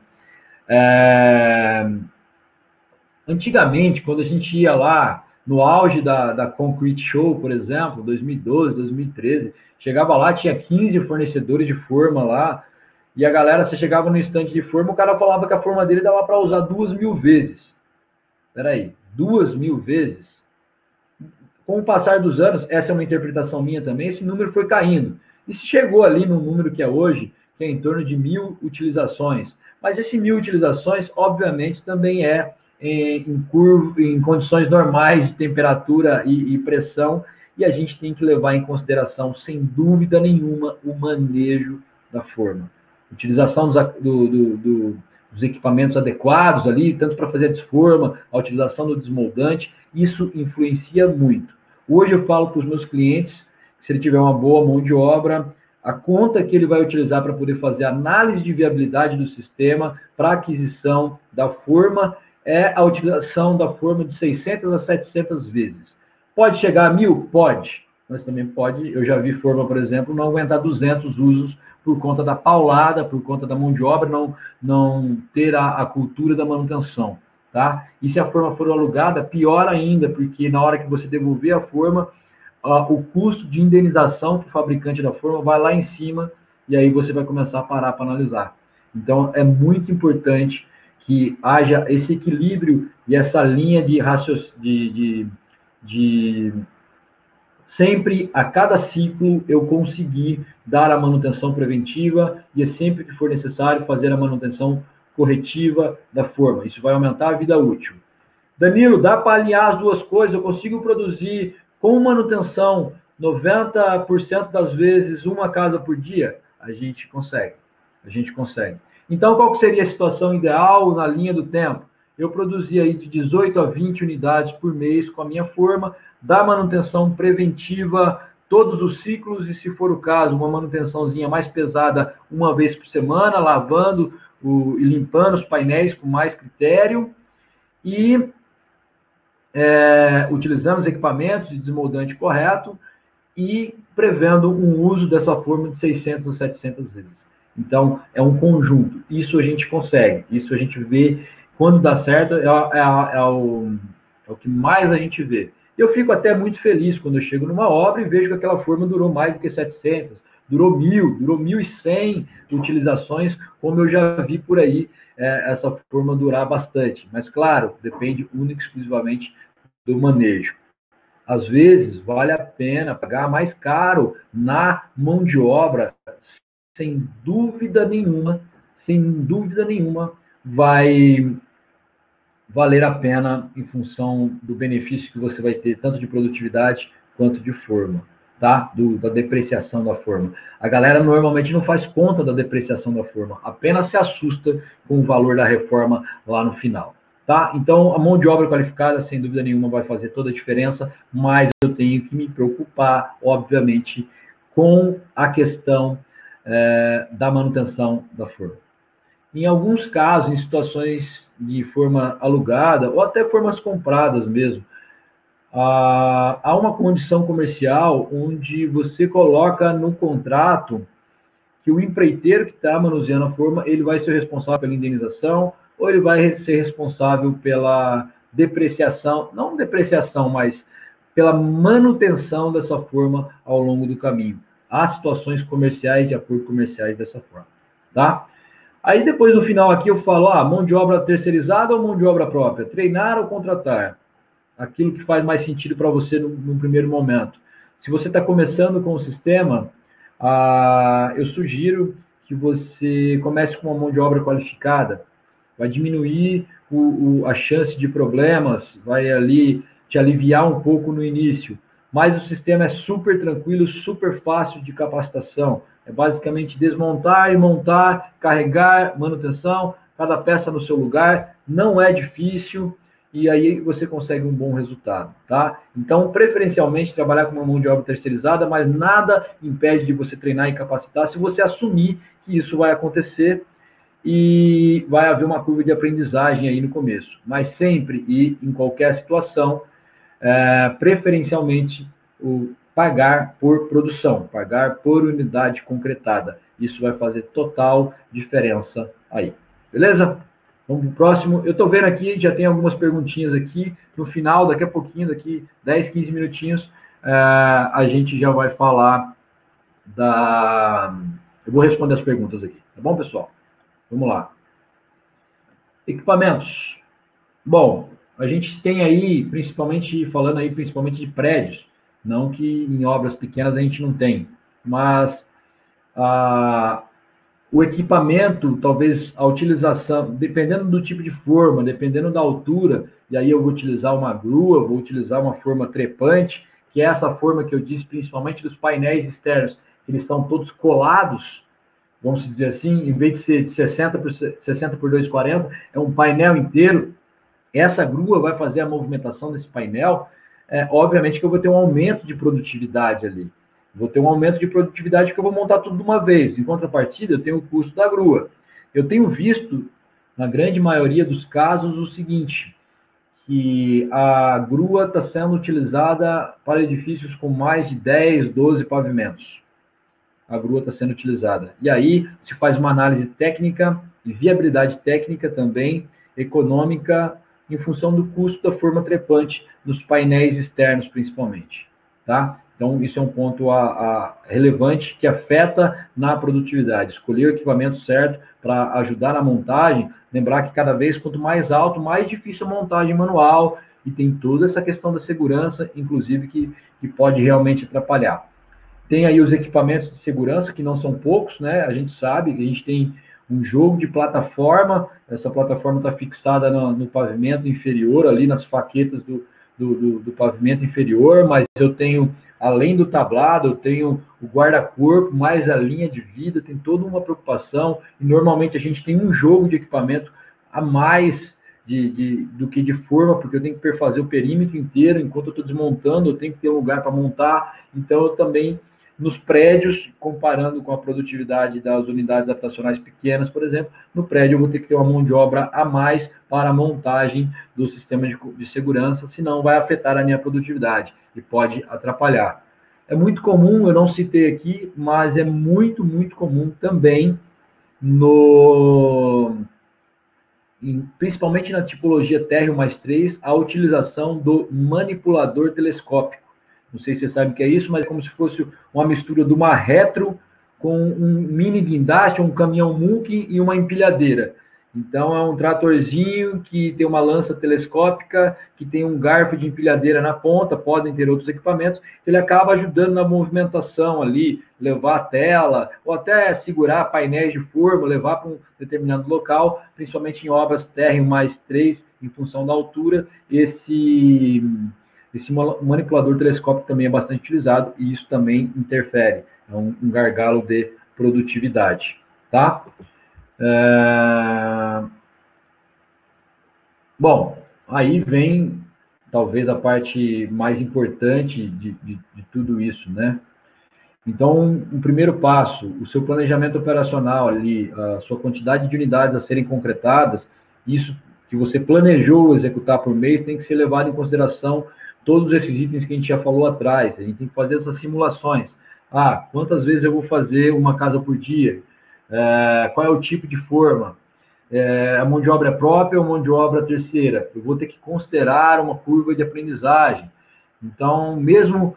Antigamente, quando a gente ia lá, no auge da Concrete Show, por exemplo, 2012, 2013, chegava lá, tinha 15 fornecedores de forma lá, e a galera, você chegava no estande de forma, o cara falava que a forma dele dava para usar 2.000 vezes. Peraí, 2.000 vezes? Com o passar dos anos, essa é uma interpretação minha também, esse número foi caindo. E se chegou ali no número que é hoje, que é em torno de 1.000 utilizações. Mas esse 1.000 utilizações, obviamente, também é em condições normais de temperatura e pressão, e a gente tem que levar em consideração, sem dúvida nenhuma, o manejo da forma. Utilização dos equipamentos adequados ali, tanto para fazer a desforma, a utilização do desmoldante, isso influencia muito. Hoje eu falo para os meus clientes, que se ele tiver uma boa mão de obra, a conta que ele vai utilizar para poder fazer análise de viabilidade do sistema para aquisição da forma é a utilização da forma de 600 a 700 vezes. Pode chegar a 1.000? Pode. Mas também pode, eu já vi forma, por exemplo, não aguentar 200 usos por conta da paulada, por conta da mão de obra, não ter a cultura da manutenção. Tá? E se a forma for alugada, pior ainda, porque na hora que você devolver a forma, o custo de indenização para o fabricante da forma vai lá em cima, e aí você vai começar a parar para analisar. Então, é muito importante que haja esse equilíbrio e essa linha de raciocínio, sempre, a cada ciclo, eu conseguir dar a manutenção preventiva e sempre que for necessário fazer a manutenção corretiva da forma. Isso vai aumentar a vida útil. Danilo, dá para alinhar as duas coisas? Eu consigo produzir com manutenção 90% das vezes uma casa por dia? A gente consegue. A gente consegue. Então, qual que seria a situação ideal na linha do tempo? Eu produzia aí de 18 a 20 unidades por mês com a minha forma, da manutenção preventiva todos os ciclos e, se for o caso, uma manutençãozinha mais pesada uma vez por semana, lavando e limpando os painéis com mais critério e utilizando os equipamentos de desmoldante correto e prevendo um uso dessa forma de 600 a 700 vezes. Então, é um conjunto. Isso a gente consegue. Isso a gente vê. Quando dá certo, é o que mais a gente vê. Eu fico até muito feliz quando eu chego numa obra e vejo que aquela forma durou mais do que 700, durou 1.000, durou 1.100 utilizações, como eu já vi por aí essa forma durar bastante. Mas, claro, depende única e exclusivamente do manejo. Às vezes, vale a pena pagar mais caro na mão de obra, sem dúvida nenhuma, vai valer a pena em função do benefício que você vai ter, tanto de produtividade quanto de forma, tá? Da depreciação da forma. A galera normalmente não faz conta da depreciação da forma, apenas se assusta com o valor da reforma lá no final, tá? Então, a mão de obra qualificada, sem dúvida nenhuma, vai fazer toda a diferença, mas eu tenho que me preocupar, obviamente, com a questão da manutenção da forma. Em alguns casos, em situações de forma alugada, ou até formas compradas mesmo, há uma condição comercial onde você coloca no contrato que o empreiteiro que está manuseando a forma, ele vai ser responsável pela indenização ou ele vai ser responsável pela depreciação, não depreciação, mas pela manutenção dessa forma ao longo do caminho. Há situações comerciais de acordo comerciais dessa forma, tá? Aí depois no final aqui eu falo, mão de obra terceirizada ou mão de obra própria? Treinar ou contratar? Aquilo que faz mais sentido para você no primeiro momento. Se você está começando com o sistema, eu sugiro que você comece com uma mão de obra qualificada. Vai diminuir a chance de problemas, vai ali te aliviar um pouco no início. Mas o sistema é super tranquilo, super fácil de capacitação. É basicamente desmontar e montar, carregar, manutenção, cada peça no seu lugar. Não é difícil e aí você consegue um bom resultado, tá? Então, preferencialmente, trabalhar com uma mão de obra terceirizada, mas nada impede de você treinar e capacitar se você assumir que isso vai acontecer e vai haver uma curva de aprendizagem aí no começo. Mas sempre e em qualquer situação, preferencialmente, pagar por produção, pagar por unidade concretada. Isso vai fazer total diferença aí. Beleza? Vamos para o próximo. Eu estou vendo aqui, já tem algumas perguntinhas aqui. No final, daqui a pouquinho, daqui 10, 15 minutinhos, a gente já vai falar Eu vou responder as perguntas aqui. Tá bom, pessoal? Vamos lá. Equipamentos. Bom, a gente tem aí, falando aí principalmente de prédios, não que em obras pequenas a gente não tem, mas o equipamento, talvez a utilização, dependendo do tipo de forma, dependendo da altura, e aí eu vou utilizar uma grua, vou utilizar uma forma trepante, que é essa forma que eu disse, principalmente dos painéis externos, que eles estão todos colados, vamos dizer assim, em vez de ser de 60 por 240, é um painel inteiro. Essa grua vai fazer a movimentação desse painel, obviamente que eu vou ter um aumento de produtividade ali. Vou ter um aumento de produtividade que eu vou montar tudo de uma vez. Em contrapartida, eu tenho o custo da grua. Eu tenho visto, na grande maioria dos casos, o seguinte, que a grua está sendo utilizada para edifícios com mais de 10, 12 pavimentos. A grua está sendo utilizada. E aí, se faz uma análise técnica, de viabilidade técnica também, econômica, em função do custo da forma trepante, nos painéis externos, principalmente. Tá? Então, isso é um ponto relevante que afeta na produtividade. Escolher o equipamento certo para ajudar na montagem. Lembrar que cada vez, quanto mais alto, mais difícil a montagem manual. E tem toda essa questão da segurança, inclusive, que pode realmente atrapalhar. Tem aí os equipamentos de segurança, que não são poucos, né? A gente sabe que a gente tem um jogo de plataforma. Essa plataforma está fixada no pavimento inferior, ali nas faquetas do pavimento inferior, mas eu tenho, além do tablado, eu tenho o guarda-corpo, mais a linha de vida, tem toda uma preocupação, e normalmente a gente tem um jogo de equipamento a mais do que de forma, porque eu tenho que perfazer o perímetro inteiro, enquanto eu estou desmontando, eu tenho que ter um lugar para montar, então eu também, nos prédios, comparando com a produtividade das unidades habitacionais pequenas, por exemplo, no prédio eu vou ter que ter uma mão de obra a mais para a montagem do sistema de segurança, senão vai afetar a minha produtividade e pode atrapalhar. É muito comum, eu não citei aqui, mas é muito, muito comum também, principalmente na tipologia térreo mais 3, a utilização do manipulador telescópico. Não sei se você sabe o que é isso, mas é como se fosse uma mistura de uma retro com um mini guindaste, um caminhão muque e uma empilhadeira. Então, é um tratorzinho que tem uma lança telescópica, que tem um garfo de empilhadeira na ponta, podem ter outros equipamentos, ele acaba ajudando na movimentação ali, levar a tela, ou até segurar painéis de forma, levar para um determinado local, principalmente em obras térreo mais 3, em função da altura. Esse manipulador telescópico também é bastante utilizado e isso também interfere. É um gargalo de produtividade. Tá? Bom, aí vem talvez a parte mais importante de tudo isso, né? Então, o primeiro passo, o seu planejamento operacional ali, a sua quantidade de unidades a serem concretadas, isso que você planejou executar por mês tem que ser levado em consideração todos esses itens que a gente já falou atrás. A gente tem que fazer essas simulações. Quantas vezes eu vou fazer uma casa por dia? Qual é o tipo de forma? A mão de obra é própria ou mão de obra terceira? Eu vou ter que considerar uma curva de aprendizagem. Então, mesmo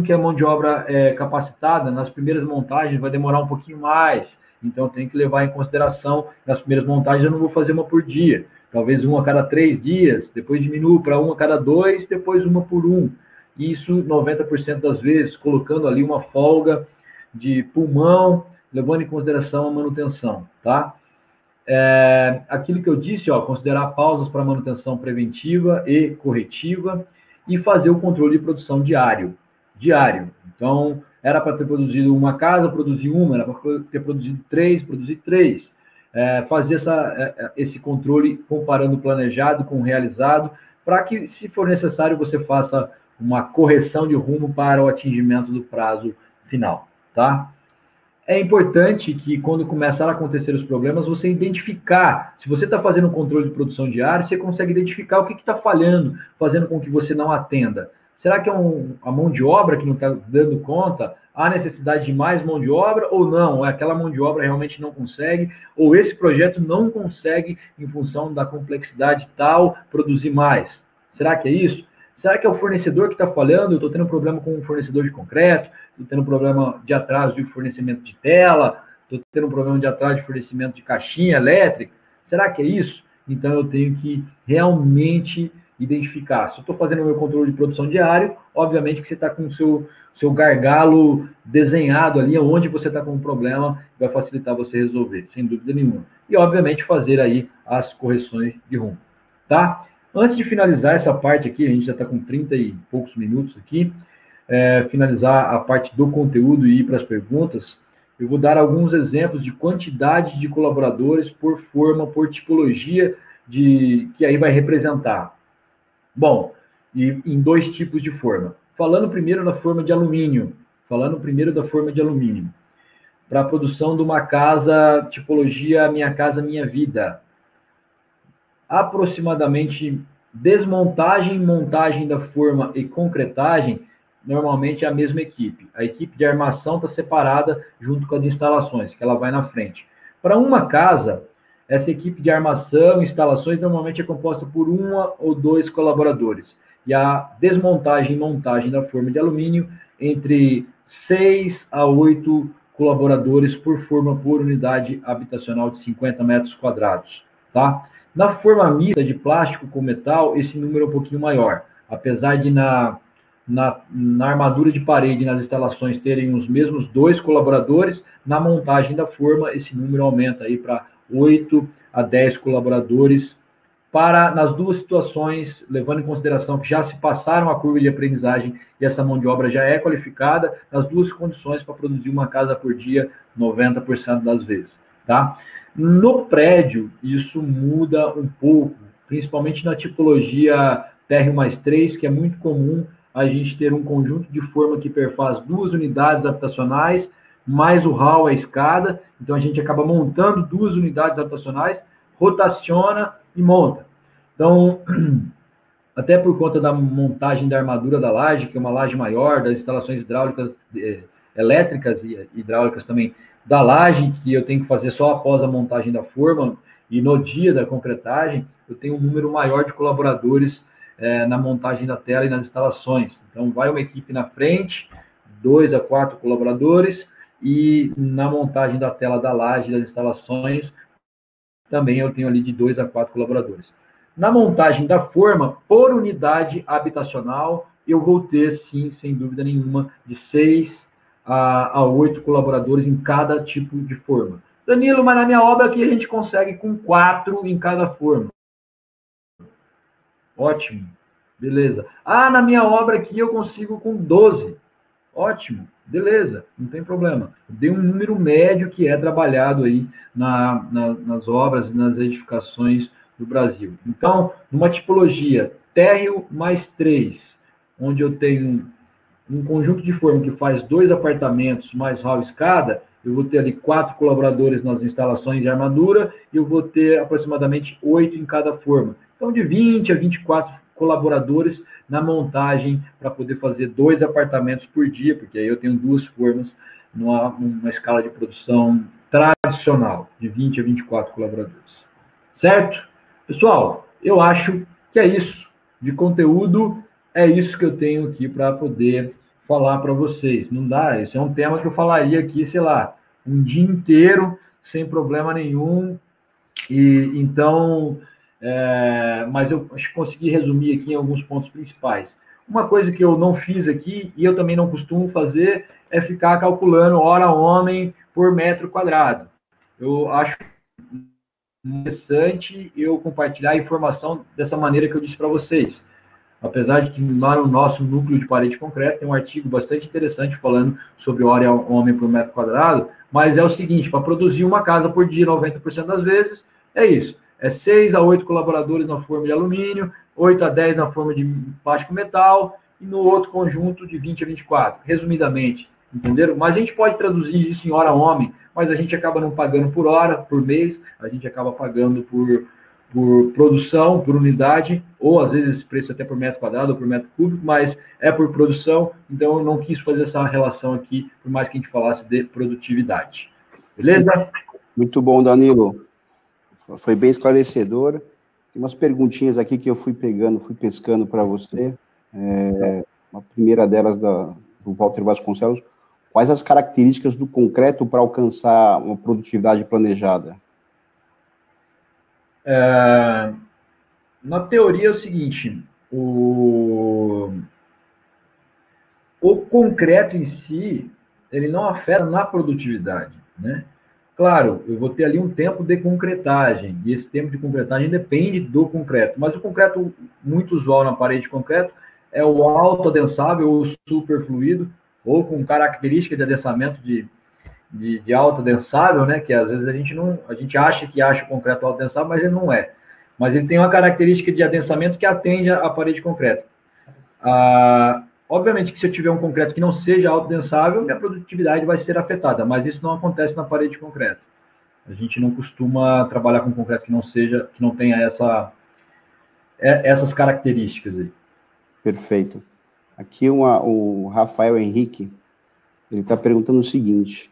que a mão de obra capacitada, nas primeiras montagens vai demorar um pouquinho mais. Então, tem que levar em consideração, nas primeiras montagens eu não vou fazer uma por dia. Talvez uma a cada 3 dias, depois diminuo para uma a cada 2, depois uma por 1. Isso 90% das vezes, colocando ali uma folga de pulmão, levando em consideração a manutenção, tá? Aquilo que eu disse, considerar pausas para manutenção preventiva e corretiva e fazer o controle de produção diário. Então, era para ter produzido uma casa, produzir uma, era para ter produzido 3, produzir 3. Fazer esse controle comparando o planejado com o realizado, para que, se for necessário, você faça uma correção de rumo para o atingimento do prazo final, tá? É importante que, quando começar a acontecer os problemas, você identificar. Se você está fazendo um controle de produção diário, você consegue identificar o que está falhando, fazendo com que você não atenda. Será que é a mão de obra que não está dando conta? Há necessidade de mais mão de obra ou não? Aquela mão de obra realmente não consegue? Ou esse projeto não consegue, em função da complexidade tal, produzir mais? Será que é isso? Será que é o fornecedor que está falhando? Eu estou tendo um problema com o fornecedor de concreto, estou tendo um problema de atraso de fornecimento de tela, estou tendo um problema de atraso de fornecimento de caixinha elétrica. Será que é isso? Então, eu tenho que realmente identificar. Se eu estou fazendo o meu controle de produção diário, obviamente que você está com o seu gargalo desenhado ali, onde você está com um problema, vai facilitar você resolver, sem dúvida nenhuma. E, obviamente, fazer aí as correções de rumo, tá? Antes de finalizar essa parte aqui, a gente já está com 30 e poucos minutos aqui, finalizar a parte do conteúdo e ir para as perguntas, eu vou dar alguns exemplos de quantidade de colaboradores por forma, por tipologia que aí vai representar. Bom, e em 2 tipos de forma. Falando primeiro da forma de alumínio. Para a produção de uma casa, tipologia Minha Casa Minha Vida. Aproximadamente desmontagem, montagem da forma e concretagem, normalmente é a mesma equipe. A equipe de armação está separada junto com as instalações, que ela vai na frente. Para uma casa, essa equipe de armação e instalações normalmente é composta por 1 ou 2 colaboradores. E a desmontagem e montagem da forma de alumínio, entre 6 a 8 colaboradores por forma por unidade habitacional de 50 metros quadrados, tá? Na forma mista de plástico com metal, esse número é um pouquinho maior. Apesar de na armadura de parede, nas instalações, terem os mesmos 2 colaboradores, na montagem da forma, esse número aumenta aí para 8 a 10 colaboradores. Nas 2 situações, levando em consideração que já se passaram a curva de aprendizagem e essa mão de obra já é qualificada, nas 2 condições para produzir uma casa por dia, 90% das vezes, tá? No prédio, isso muda um pouco, principalmente na tipologia térreo+3, que é muito comum a gente ter um conjunto de forma que perfaz 2 unidades habitacionais, mais o hall, a escada. Então, a gente acaba montando 2 unidades habitacionais, rotaciona e monta. Então, até por conta da montagem da armadura da laje, que é uma laje maior, das instalações hidráulicas, elétricas e hidráulicas também, da laje, que eu tenho que fazer só após a montagem da forma, e no dia da concretagem, eu tenho um número maior de colaboradores na montagem da tela e nas instalações. Então, vai uma equipe na frente, 2 a 4 colaboradores, e na montagem da tela da laje das instalações, também eu tenho ali de 2 a 4 colaboradores. Na montagem da forma, por unidade habitacional, eu vou ter, sim, sem dúvida nenhuma, de 6 a 8 colaboradores em cada tipo de forma. Danilo, mas na minha obra aqui a gente consegue com 4 em cada forma. Ótimo, beleza. Na minha obra aqui eu consigo com 12. Ótimo, beleza, não tem problema. Eu dei um número médio que é trabalhado aí nas obras e nas edificações do Brasil. Então, numa tipologia térreo+3, onde eu tenho um conjunto de forma que faz 2 apartamentos mais hall escada, eu vou ter ali 4 colaboradores nas instalações de armadura e eu vou ter aproximadamente 8 em cada forma. Então, de 20 a 24 colaboradores na montagem para poder fazer 2 apartamentos por dia, porque aí eu tenho 2 formas numa escala de produção tradicional, de 20 a 24 colaboradores. Certo? Pessoal, eu acho que é isso. De conteúdo, é isso que eu tenho aqui para poder falar para vocês. Não dá, esse é um tema que eu falaria aqui, sei lá, um dia inteiro, sem problema nenhum. E então, mas eu acho que consegui resumir aqui em alguns pontos principais. Uma coisa que eu não fiz aqui, e eu também não costumo fazer, é ficar calculando hora homem por metro quadrado. Eu acho interessante eu compartilhar a informação dessa maneira que eu disse para vocês. Apesar de que lá no nosso núcleo de parede concreta tem um artigo bastante interessante falando sobre hora homem por metro quadrado, mas é o seguinte, para produzir uma casa por dia, 90% das vezes, é isso. É 6 a 8 colaboradores na forma de alumínio, 8 a 10 na forma de plástico metal, e no outro conjunto de 20 a 24, resumidamente, entenderam? Mas a gente pode traduzir isso em hora homem, mas a gente acaba não pagando por hora, por mês, a gente acaba pagando por produção, por unidade, ou às vezes esse preço até por metro quadrado ou por metro cúbico, mas é por produção, então eu não quis fazer essa relação aqui, por mais que a gente falasse de produtividade. Beleza? Muito bom, Danilo. Foi bem esclarecedor. Tem umas perguntinhas aqui que eu fui pescando para você. A primeira delas, do Walter Vasconcelos. Quais as características do concreto para alcançar uma produtividade planejada? Na teoria é o seguinte, o concreto em si, ele não afeta na produtividade, né? Claro, eu vou ter ali um tempo de concretagem, e esse tempo de concretagem depende do concreto, mas o concreto muito usual na parede de concreto é o autoadensável ou superfluido, ou com característica de adensamento de autoadensável, né? Que às vezes a gente acha que acha o concreto autoadensável, mas ele não é. Mas ele tem uma característica de adensamento que atende à parede de concreto. Obviamente que se eu tiver um concreto que não seja autodensável, minha produtividade vai ser afetada, mas isso não acontece na parede de concreto. A gente não costuma trabalhar com concreto que não tenha essas características aí. Perfeito. Aqui o Rafael Henrique, ele está perguntando o seguinte,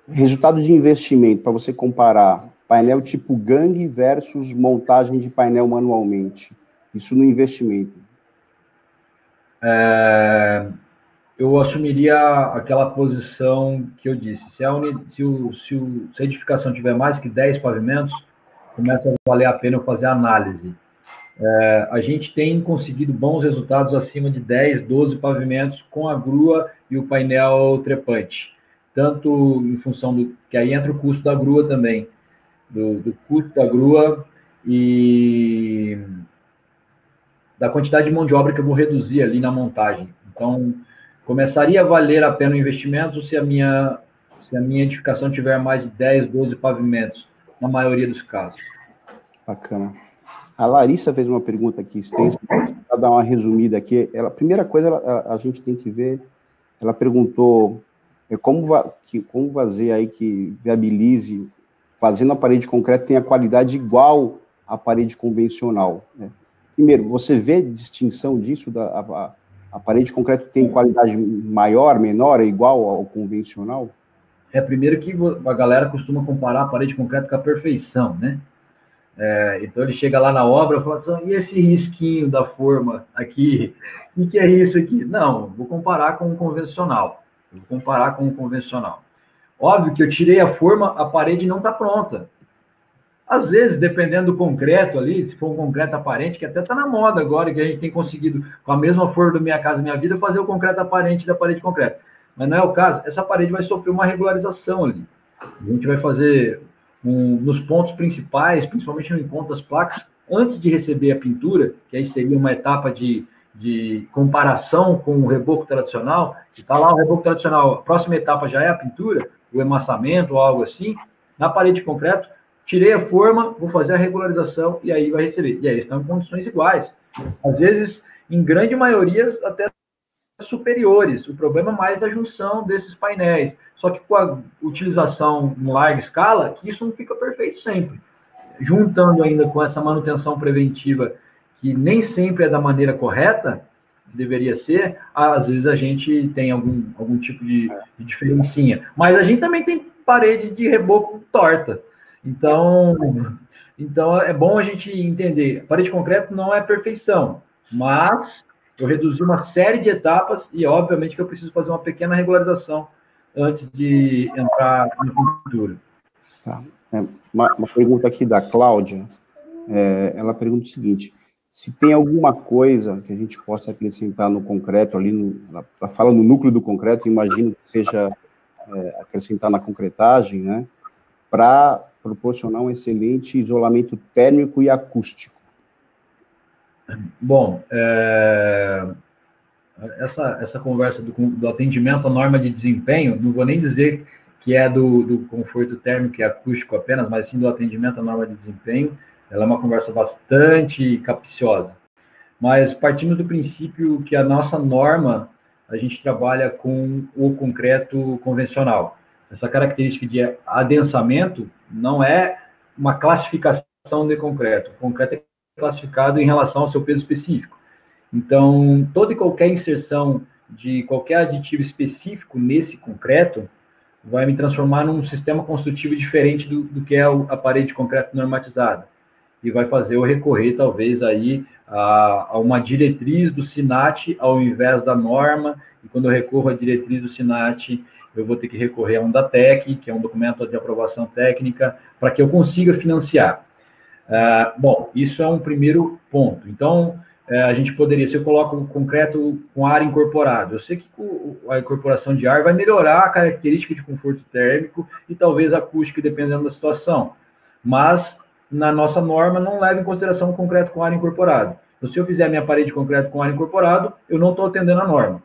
resultado de investimento, para você comparar painel tipo gangue versus montagem de painel manualmente. Isso no investimento. Eu assumiria aquela posição que eu disse. Se a edificação tiver mais que 10 pavimentos, começa a valer a pena eu fazer a análise. A gente tem conseguido bons resultados acima de 10, 12 pavimentos com a grua e o painel trepante. Tanto em função que aí entra o custo da grua também. Do custo da grua e da quantidade de mão de obra que eu vou reduzir ali na montagem. Então, começaria a valer a pena o investimento se a minha edificação tiver mais de 10, 12 pavimentos, na maioria dos casos. Bacana. A Larissa fez uma pergunta aqui extensa, para dar uma resumida aqui. Primeira coisa, a gente tem que ver, ela perguntou como fazer aí que viabilize, fazendo a parede de concreto, tem a qualidade igual à parede convencional, né? Primeiro, você vê distinção disso? A parede de concreto tem qualidade maior, menor, igual ao convencional? Primeiro que a galera costuma comparar a parede de concreto com a perfeição, né? Então ele chega lá na obra e fala assim, e esse risquinho da forma aqui? O que é isso aqui? Não, vou comparar com o convencional. Óbvio que eu tirei a forma, a parede não está pronta. Às vezes, dependendo do concreto ali, se for um concreto aparente, que até está na moda agora, que a gente tem conseguido, com a mesma forma do Minha Casa Minha Vida, fazer o concreto aparente da parede de concreto. Mas não é o caso, essa parede vai sofrer uma regularização ali. A gente vai fazer nos pontos principais, principalmente no encontro das placas, antes de receber a pintura, que aí seria uma etapa de comparação com o reboco tradicional, está lá o reboco tradicional, a próxima etapa já é a pintura, o emassamento ou algo assim, na parede de concreto, tirei a forma, vou fazer a regularização e aí vai receber. E aí estão em condições iguais. Às vezes, em grande maioria, até superiores. O problema é mais da junção desses painéis. Só que com a utilização em larga escala, isso não fica perfeito sempre. juntando ainda com essa manutenção preventiva, que nem sempre é da maneira correta, deveria ser, às vezes a gente tem algum tipo de diferencinha. Mas a gente também tem parede de reboco torta. Então é bom a gente entender, parede de concreto não é perfeição, mas eu reduzi uma série de etapas e, obviamente, que eu preciso fazer uma pequena regularização antes de entrar na pintura. Tá. Uma pergunta aqui da Cláudia, ela pergunta o seguinte: se tem alguma coisa que a gente possa acrescentar no concreto, ali, ela fala no núcleo do concreto, imagino que seja acrescentar na concretagem, né, para proporcionar um excelente isolamento térmico e acústico. Bom, essa conversa do atendimento à norma de desempenho, não vou nem dizer que é do conforto térmico e acústico apenas, mas sim do atendimento à norma de desempenho. Ela é uma conversa bastante capciosa. Mas partimos do princípio que a nossa norma, a gente trabalha com o concreto convencional. Essa característica de adensamento não é uma classificação de concreto. O concreto é classificado em relação ao seu peso específico. Então, toda e qualquer inserção de qualquer aditivo específico nesse concreto vai me transformar num sistema construtivo diferente do que é a parede de concreto normatizada. E vai fazer eu recorrer, talvez, aí a uma diretriz do SINAT ao invés da norma. E quando eu recorro à diretriz do SINAT, eu vou ter que recorrer a um DATEC, que é um documento de aprovação técnica, para que eu consiga financiar. Bom, isso é um primeiro ponto. Então, a gente poderia, se eu coloco o concreto com ar incorporado, eu sei que a incorporação de ar vai melhorar a característica de conforto térmico e talvez acústico, dependendo da situação. Mas, na nossa norma, não leva em consideração o concreto com ar incorporado. Então, se eu fizer a minha parede de concreto com ar incorporado, eu não estou atendendo a norma.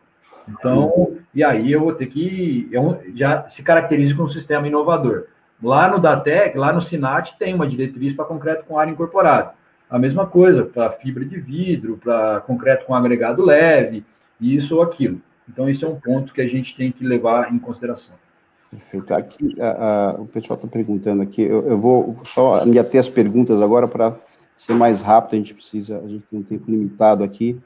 Então, e aí eu vou ter que... já se caracteriza como um sistema inovador. Lá no DATEC, lá no SINAT, tem uma diretriz para concreto com ar incorporado. A mesma coisa para fibra de vidro, para concreto com agregado leve, isso ou aquilo. Então, isso é um ponto que a gente tem que levar em consideração. Perfeito. Aqui, o pessoal está perguntando aqui, eu vou só me ater às perguntas agora para ser mais rápido, a gente tem um tempo limitado aqui.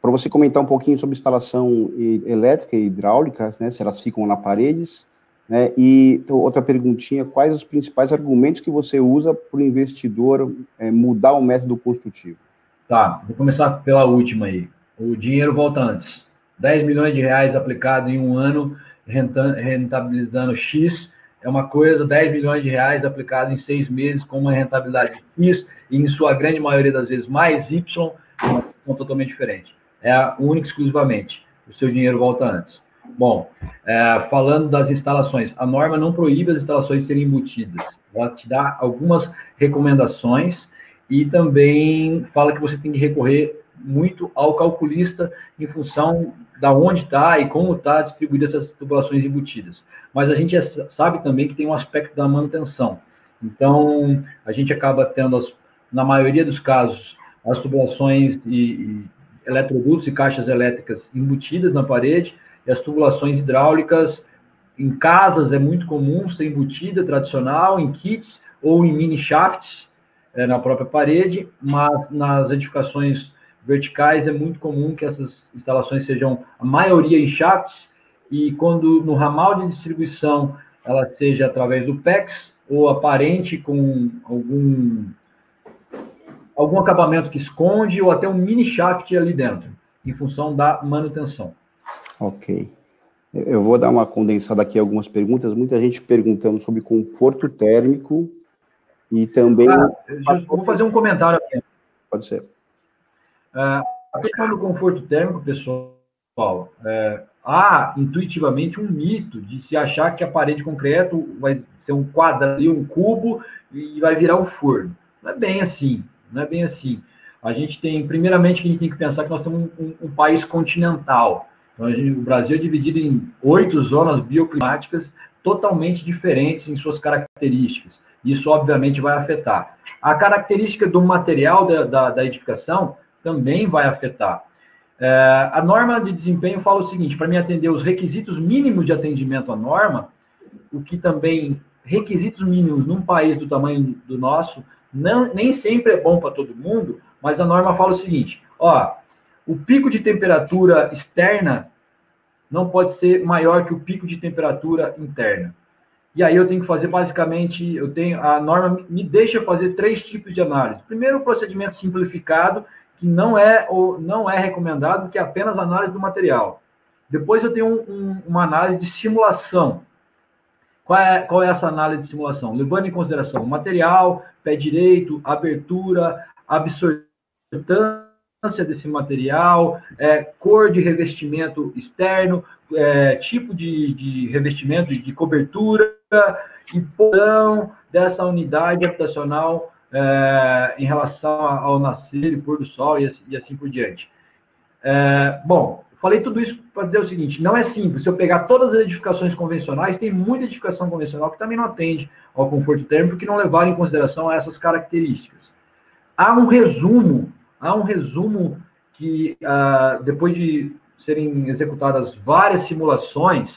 Para você comentar um pouquinho sobre instalação elétrica e hidráulica, né, se elas ficam na paredes, né, e outra perguntinha, quais os principais argumentos que você usa para o investidor mudar o método construtivo? Tá, vou começar pela última aí. O dinheiro volta antes. 10 milhões de reais aplicado em um ano, rentabilizando X, é uma coisa, 10 milhões de reais aplicado em 6 meses com uma rentabilidade X, e em sua grande maioria das vezes mais Y, é uma questão totalmente diferente. É única e exclusivamente. O seu dinheiro volta antes. Bom, falando das instalações, a norma não proíbe as instalações serem embutidas. Ela te dá algumas recomendações e também fala que você tem que recorrer muito ao calculista em função da onde está e como está distribuída essas tubulações embutidas. Mas a gente sabe também que tem um aspecto da manutenção. Então, a gente acaba tendo, na maioria dos casos, as tubulações e eletrodutos e caixas elétricas embutidas na parede, e as tubulações hidráulicas, em casas é muito comum ser embutida, tradicional, em kits ou em mini shafts na própria parede, mas nas edificações verticais é muito comum que essas instalações sejam, a maioria em shafts, e quando no ramal de distribuição ela seja através do PEX ou aparente com algum acabamento que esconde ou até um mini shaft ali dentro, em função da manutenção. Ok. Eu vou dar uma condensada aqui algumas perguntas, muita gente perguntando sobre conforto térmico e também... vou fazer um comentário aqui. Pode ser. A questão do conforto térmico, pessoal, há intuitivamente um mito de se achar que a parede de concreto vai ser um quadrado, um cubo, e vai virar um forno. Não é bem assim, não é bem assim. A gente tem, primeiramente, que a gente tem que pensar que nós temos um país continental. Então, o Brasil é dividido em 8 zonas bioclimáticas totalmente diferentes em suas características. Isso, obviamente, vai afetar. A característica do material da edificação também vai afetar. A norma de desempenho fala o seguinte: para me atender os requisitos mínimos de atendimento à norma, o que também requisitos mínimos num país do tamanho do nosso, nem sempre é bom para todo mundo, mas a norma fala o seguinte, ó, o pico de temperatura externa não pode ser maior que o pico de temperatura interna. E aí eu tenho que fazer, basicamente, a norma me deixa fazer 3 tipos de análise. Primeiro, o procedimento simplificado, que não é recomendado, que é apenas análise do material. Depois eu tenho uma análise de simulação. Qual é essa análise de simulação? Levando em consideração o material, pé direito, abertura, absortância desse material, cor de revestimento externo, tipo de revestimento, de cobertura, e porão dessa unidade habitacional em relação ao nascer e pôr do sol e assim por diante. Bom, falei tudo isso para dizer o seguinte, não é simples. Se eu pegar todas as edificações convencionais, tem muita edificação convencional que também não atende ao conforto térmico, porque não levaram em consideração essas características. Há um resumo que, depois de serem executadas várias simulações,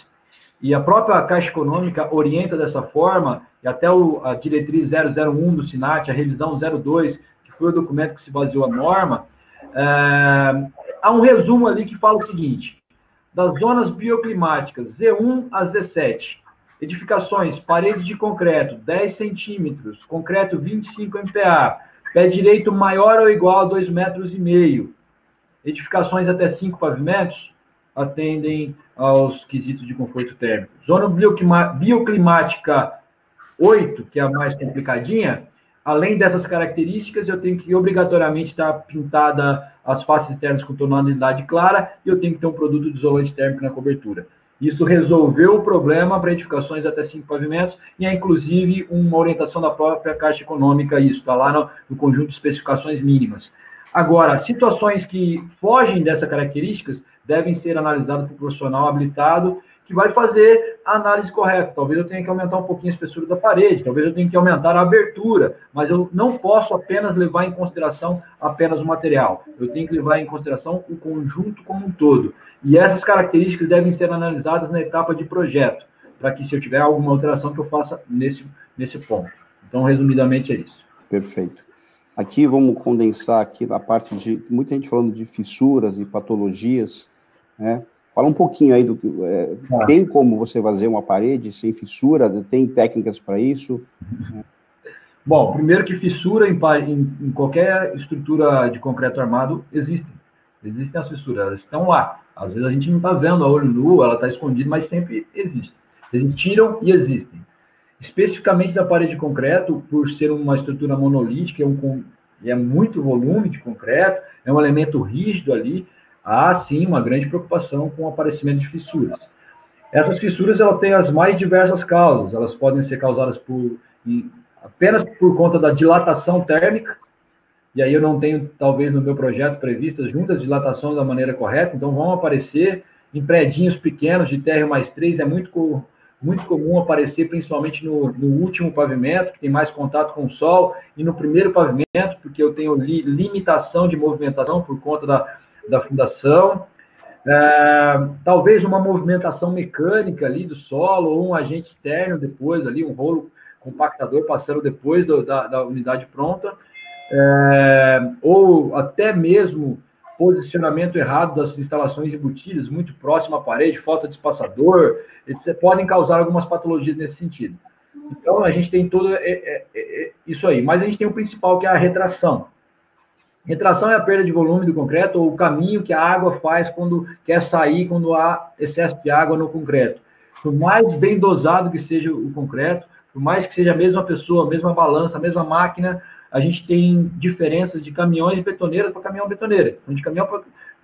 e a própria Caixa Econômica orienta dessa forma, e até a diretriz 001 do SINAT, a revisão 02, que foi o documento que se baseou a norma, há um resumo ali que fala o seguinte, das zonas bioclimáticas Z1 a Z7, edificações, paredes de concreto, 10 centímetros, concreto 25 MPa, pé direito maior ou igual a 2,5 metros, edificações até 5 pavimentos, atendem aos quesitos de conforto térmico. Zona bioclimática 8, que é a mais complicadinha, além dessas características, eu tenho que obrigatoriamente estar pintada as faces externas com tonalidade clara e eu tenho que ter um produto de isolante térmico na cobertura. Isso resolveu o problema para edificações até 5 pavimentos e é, inclusive, uma orientação da própria Caixa Econômica, isso está lá no conjunto de especificações mínimas. Agora, situações que fogem dessas características devem ser analisadas por um profissional habilitado que vai fazer a análise correta. Talvez eu tenha que aumentar um pouquinho a espessura da parede, talvez eu tenha que aumentar a abertura, mas eu não posso apenas levar em consideração apenas o material. Eu tenho que levar em consideração o conjunto como um todo. E essas características devem ser analisadas na etapa de projeto, para que, se eu tiver alguma alteração, que eu faça nesse ponto. Então, resumidamente, é isso. Perfeito. Aqui vamos condensar aqui na parte de muita gente falando de fissuras e patologias, né? Fala um pouquinho aí do que tem como você fazer uma parede sem fissura? Tem técnicas para isso? Bom, primeiro que fissura em qualquer estrutura de concreto armado existem as fissuras, elas estão lá. Às vezes a gente não está vendo a olho nu, ela está escondida, mas sempre existe. Eles tiram e existem. Especificamente da parede de concreto, por ser uma estrutura monolítica, é muito volume de concreto, é um elemento rígido ali, há sim uma grande preocupação com o aparecimento de fissuras. Essas fissuras elas têm as mais diversas causas, elas podem ser causadas apenas por conta da dilatação térmica, e aí eu não tenho, talvez, no meu projeto previstas juntas de dilatação da maneira correta, então vão aparecer em predinhos pequenos de térreo+3, é muito comum aparecer principalmente no último pavimento, que tem mais contato com o sol, e no primeiro pavimento, porque eu tenho limitação de movimentação por conta da fundação. Talvez uma movimentação mecânica ali do solo, ou um agente externo depois, ali, um rolo compactador passando depois da unidade pronta, ou até mesmo posicionamento errado das instalações embutidas, muito próximo à parede, falta de espaçador, etc., podem causar algumas patologias nesse sentido. Então, a gente tem tudo isso aí. Mas a gente tem o principal, que é a retração. Retração é a perda de volume do concreto, ou o caminho que a água faz quando quer sair, quando há excesso de água no concreto. Por mais bem dosado que seja o concreto, por mais que seja a mesma pessoa, a mesma balança, a mesma máquina, a gente tem diferenças de caminhões e betoneiras para caminhão-betoneira. Então, de caminhão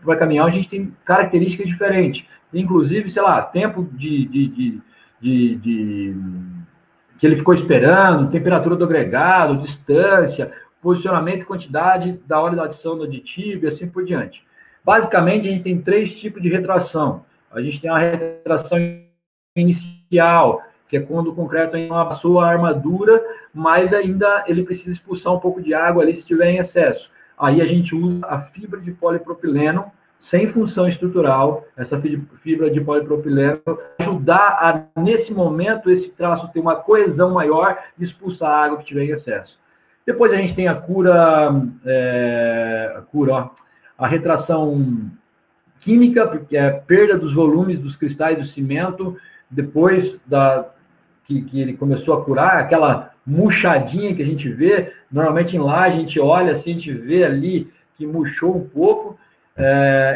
para caminhão, a gente tem características diferentes. Inclusive, sei lá, tempo que ele ficou esperando, temperatura do agregado, distância, posicionamento e quantidade da hora da adição do aditivo e assim por diante. Basicamente, a gente tem 3 tipos de retração. A gente tem uma retração inicial, que é quando o concreto ainda não passou a armadura, mas ainda ele precisa expulsar um pouco de água ali se estiver em excesso. Aí a gente usa a fibra de polipropileno sem função estrutural, essa fibra de polipropileno ajudar a, nesse momento, esse traço ter uma coesão maior e expulsar a água que tiver em excesso. Depois a gente tem a cura, a retração química, porque é a perda dos volumes dos cristais do cimento, depois que ele começou a curar, aquela murchadinha que a gente vê, normalmente em laje a gente olha assim, a gente vê ali que murchou um pouco,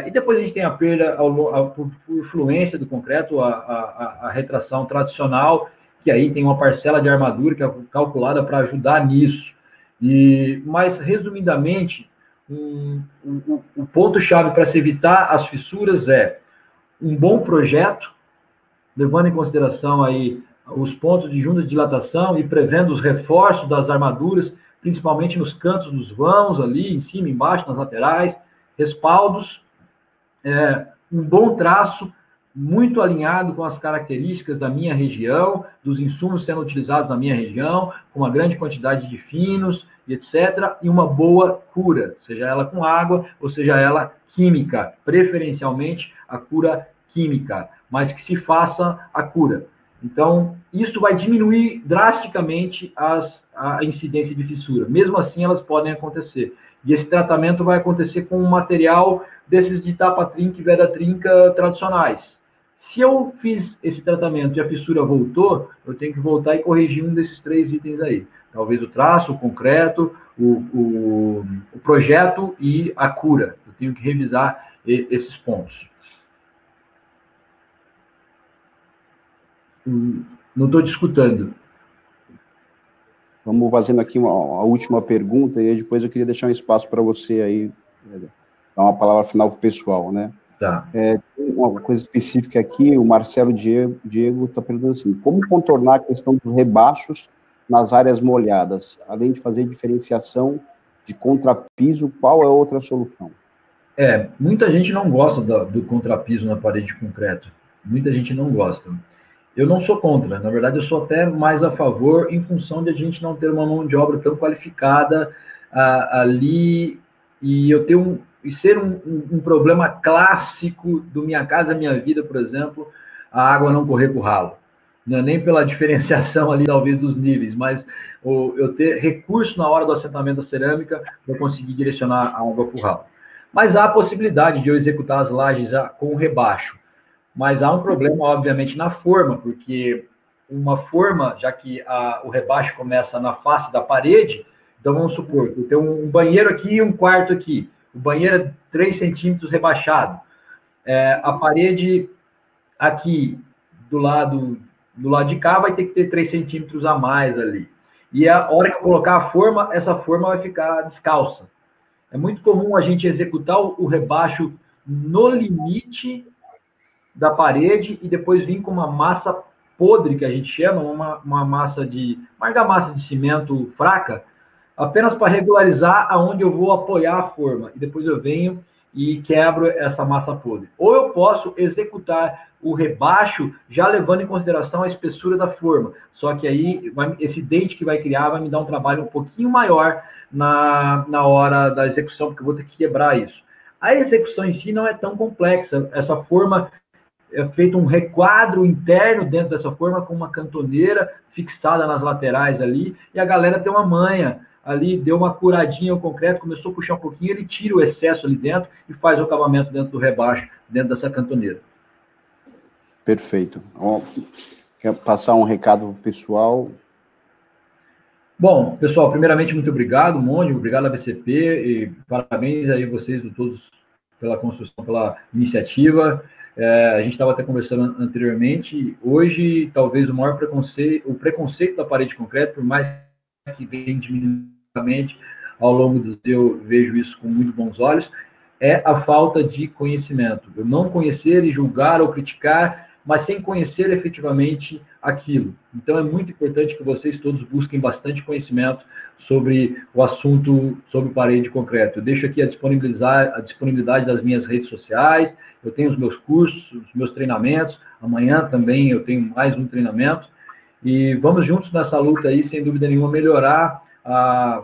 e depois a gente tem a perda por fluência do concreto, a retração tradicional, que aí tem uma parcela de armadura que é calculada para ajudar nisso. Mas, resumidamente, o ponto-chave para se evitar as fissuras é um bom projeto, levando em consideração aí os pontos de junta de dilatação e prevendo os reforços das armaduras, principalmente nos cantos dos vãos, ali em cima, embaixo, nas laterais, respaldos, um bom traço, muito alinhado com as características da minha região, dos insumos sendo utilizados na minha região, com uma grande quantidade de finos, etc., e uma boa cura, seja ela com água ou seja ela química, preferencialmente a cura química, mas que se faça a cura. Então, isso vai diminuir drasticamente a incidência de fissura. Mesmo assim, elas podem acontecer. E esse tratamento vai acontecer com um material desses de tapa-trinca e veda-trinca tradicionais. Se eu fiz esse tratamento e a fissura voltou, eu tenho que voltar e corrigir um desses 3 itens aí. Talvez o traço, o concreto, o projeto e a cura. Eu tenho que revisar esses pontos. Não estou te escutando. Vamos fazendo aqui a última pergunta, e aí depois eu queria deixar um espaço para você aí, dar uma palavra final para o pessoal, né? Tá. Tem uma coisa específica aqui, o Marcelo Diego está perguntando assim, como contornar a questão dos rebaixos nas áreas molhadas, além de fazer diferenciação de contrapiso, qual é outra solução? Muita gente não gosta do contrapiso na parede de concreto. Muita gente não gosta. Eu não sou contra, na verdade eu sou até mais a favor em função de a gente não ter uma mão de obra tão qualificada ali e eu ter ser um problema clássico do Minha Casa Minha Vida, por exemplo, a água não correr para o ralo. Não é nem pela diferenciação ali, talvez, dos níveis, mas eu ter recurso na hora do assentamento da cerâmica para conseguir direcionar a água para o ralo. Mas há a possibilidade de eu executar as lajes com rebaixo. Mas há um problema, obviamente, na forma, porque uma forma, já que o rebaixo começa na face da parede, então vamos supor que eu tenho um banheiro aqui e um quarto aqui. O banheiro é 3 centímetros rebaixado. A parede aqui do lado de cá vai ter que ter 3 centímetros a mais ali. E a hora que eu colocar a forma, essa forma vai ficar descalça. É muito comum a gente executar o rebaixo no limite da parede e depois vir com uma massa podre, que a gente chama, uma massa uma argamassa de cimento fraca, apenas para regularizar aonde eu vou apoiar a forma. E depois eu venho e quebro essa massa podre. Ou eu posso executar o rebaixo já levando em consideração a espessura da forma. Só que aí esse dente que vai criar vai me dar um trabalho um pouquinho maior na hora da execução, porque eu vou ter que quebrar isso. A execução em si não é tão complexa. Essa forma é feito um requadro interno dentro dessa forma com uma cantoneira fixada nas laterais ali, e a galera tem uma manha ali, deu uma curadinha ao concreto, começou a puxar um pouquinho, ele tira o excesso ali dentro e faz o acabamento dentro do rebaixo, dentro dessa cantoneira. Perfeito. Quer passar um recado pro pessoal? Bom, pessoal, primeiramente, muito obrigado, Monge, obrigado à BCP, e parabéns aí vocês todos pela construção, pela iniciativa. A gente estava até conversando anteriormente, hoje talvez o maior preconceito da parede de concreto, por mais que venha diminutivamente ao longo do dia, eu vejo isso com muito bons olhos, é a falta de conhecimento. Eu não conhecer e julgar ou criticar, mas sem conhecer efetivamente aquilo. Então é muito importante que vocês todos busquem bastante conhecimento sobre o assunto sobre parede de concreto. Eu deixo aqui a disponibilidade das minhas redes sociais, eu tenho os meus cursos, os meus treinamentos, amanhã também eu tenho mais um treinamento, e vamos juntos nessa luta aí, sem dúvida nenhuma, melhorar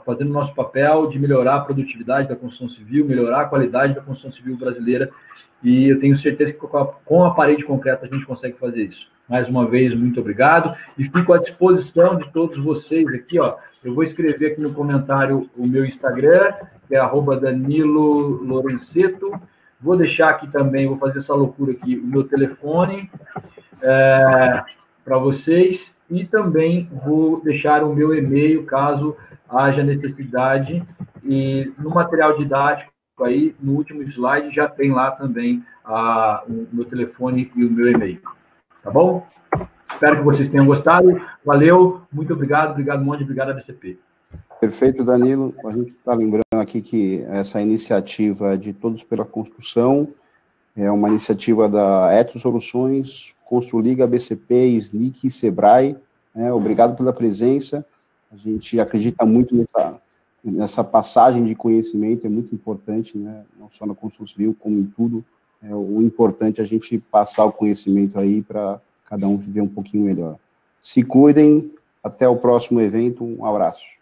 fazendo o nosso papel de melhorar a produtividade da construção civil, melhorar a qualidade da construção civil brasileira, e eu tenho certeza que com a parede concreta a gente consegue fazer isso. Mais uma vez, muito obrigado, e fico à disposição de todos vocês aqui, ó. Eu vou escrever aqui no comentário o meu Instagram, que é @Danilo Lorenzetto. Vou deixar aqui também, vou fazer essa loucura aqui, o meu telefone para vocês, e também vou deixar o meu e-mail, caso haja necessidade, e no material didático aí, no último slide, já tem lá também o meu telefone e o meu e-mail. Tá bom? Espero que vocês tenham gostado. Valeu, muito obrigado, obrigado, Monde, obrigado, ABCP. Perfeito, Danilo. A gente está lembrando aqui que essa iniciativa de Todos pela Construção é uma iniciativa da Etos Soluções, Construliga, ABCP, SNIC e Sebrae. Obrigado pela presença. A gente acredita muito nessa passagem de conhecimento, é muito importante, né? Não só na construção civil, como em tudo. O importante é a gente passar o conhecimento aí para cada um viver um pouquinho melhor. Se cuidem, até o próximo evento, um abraço.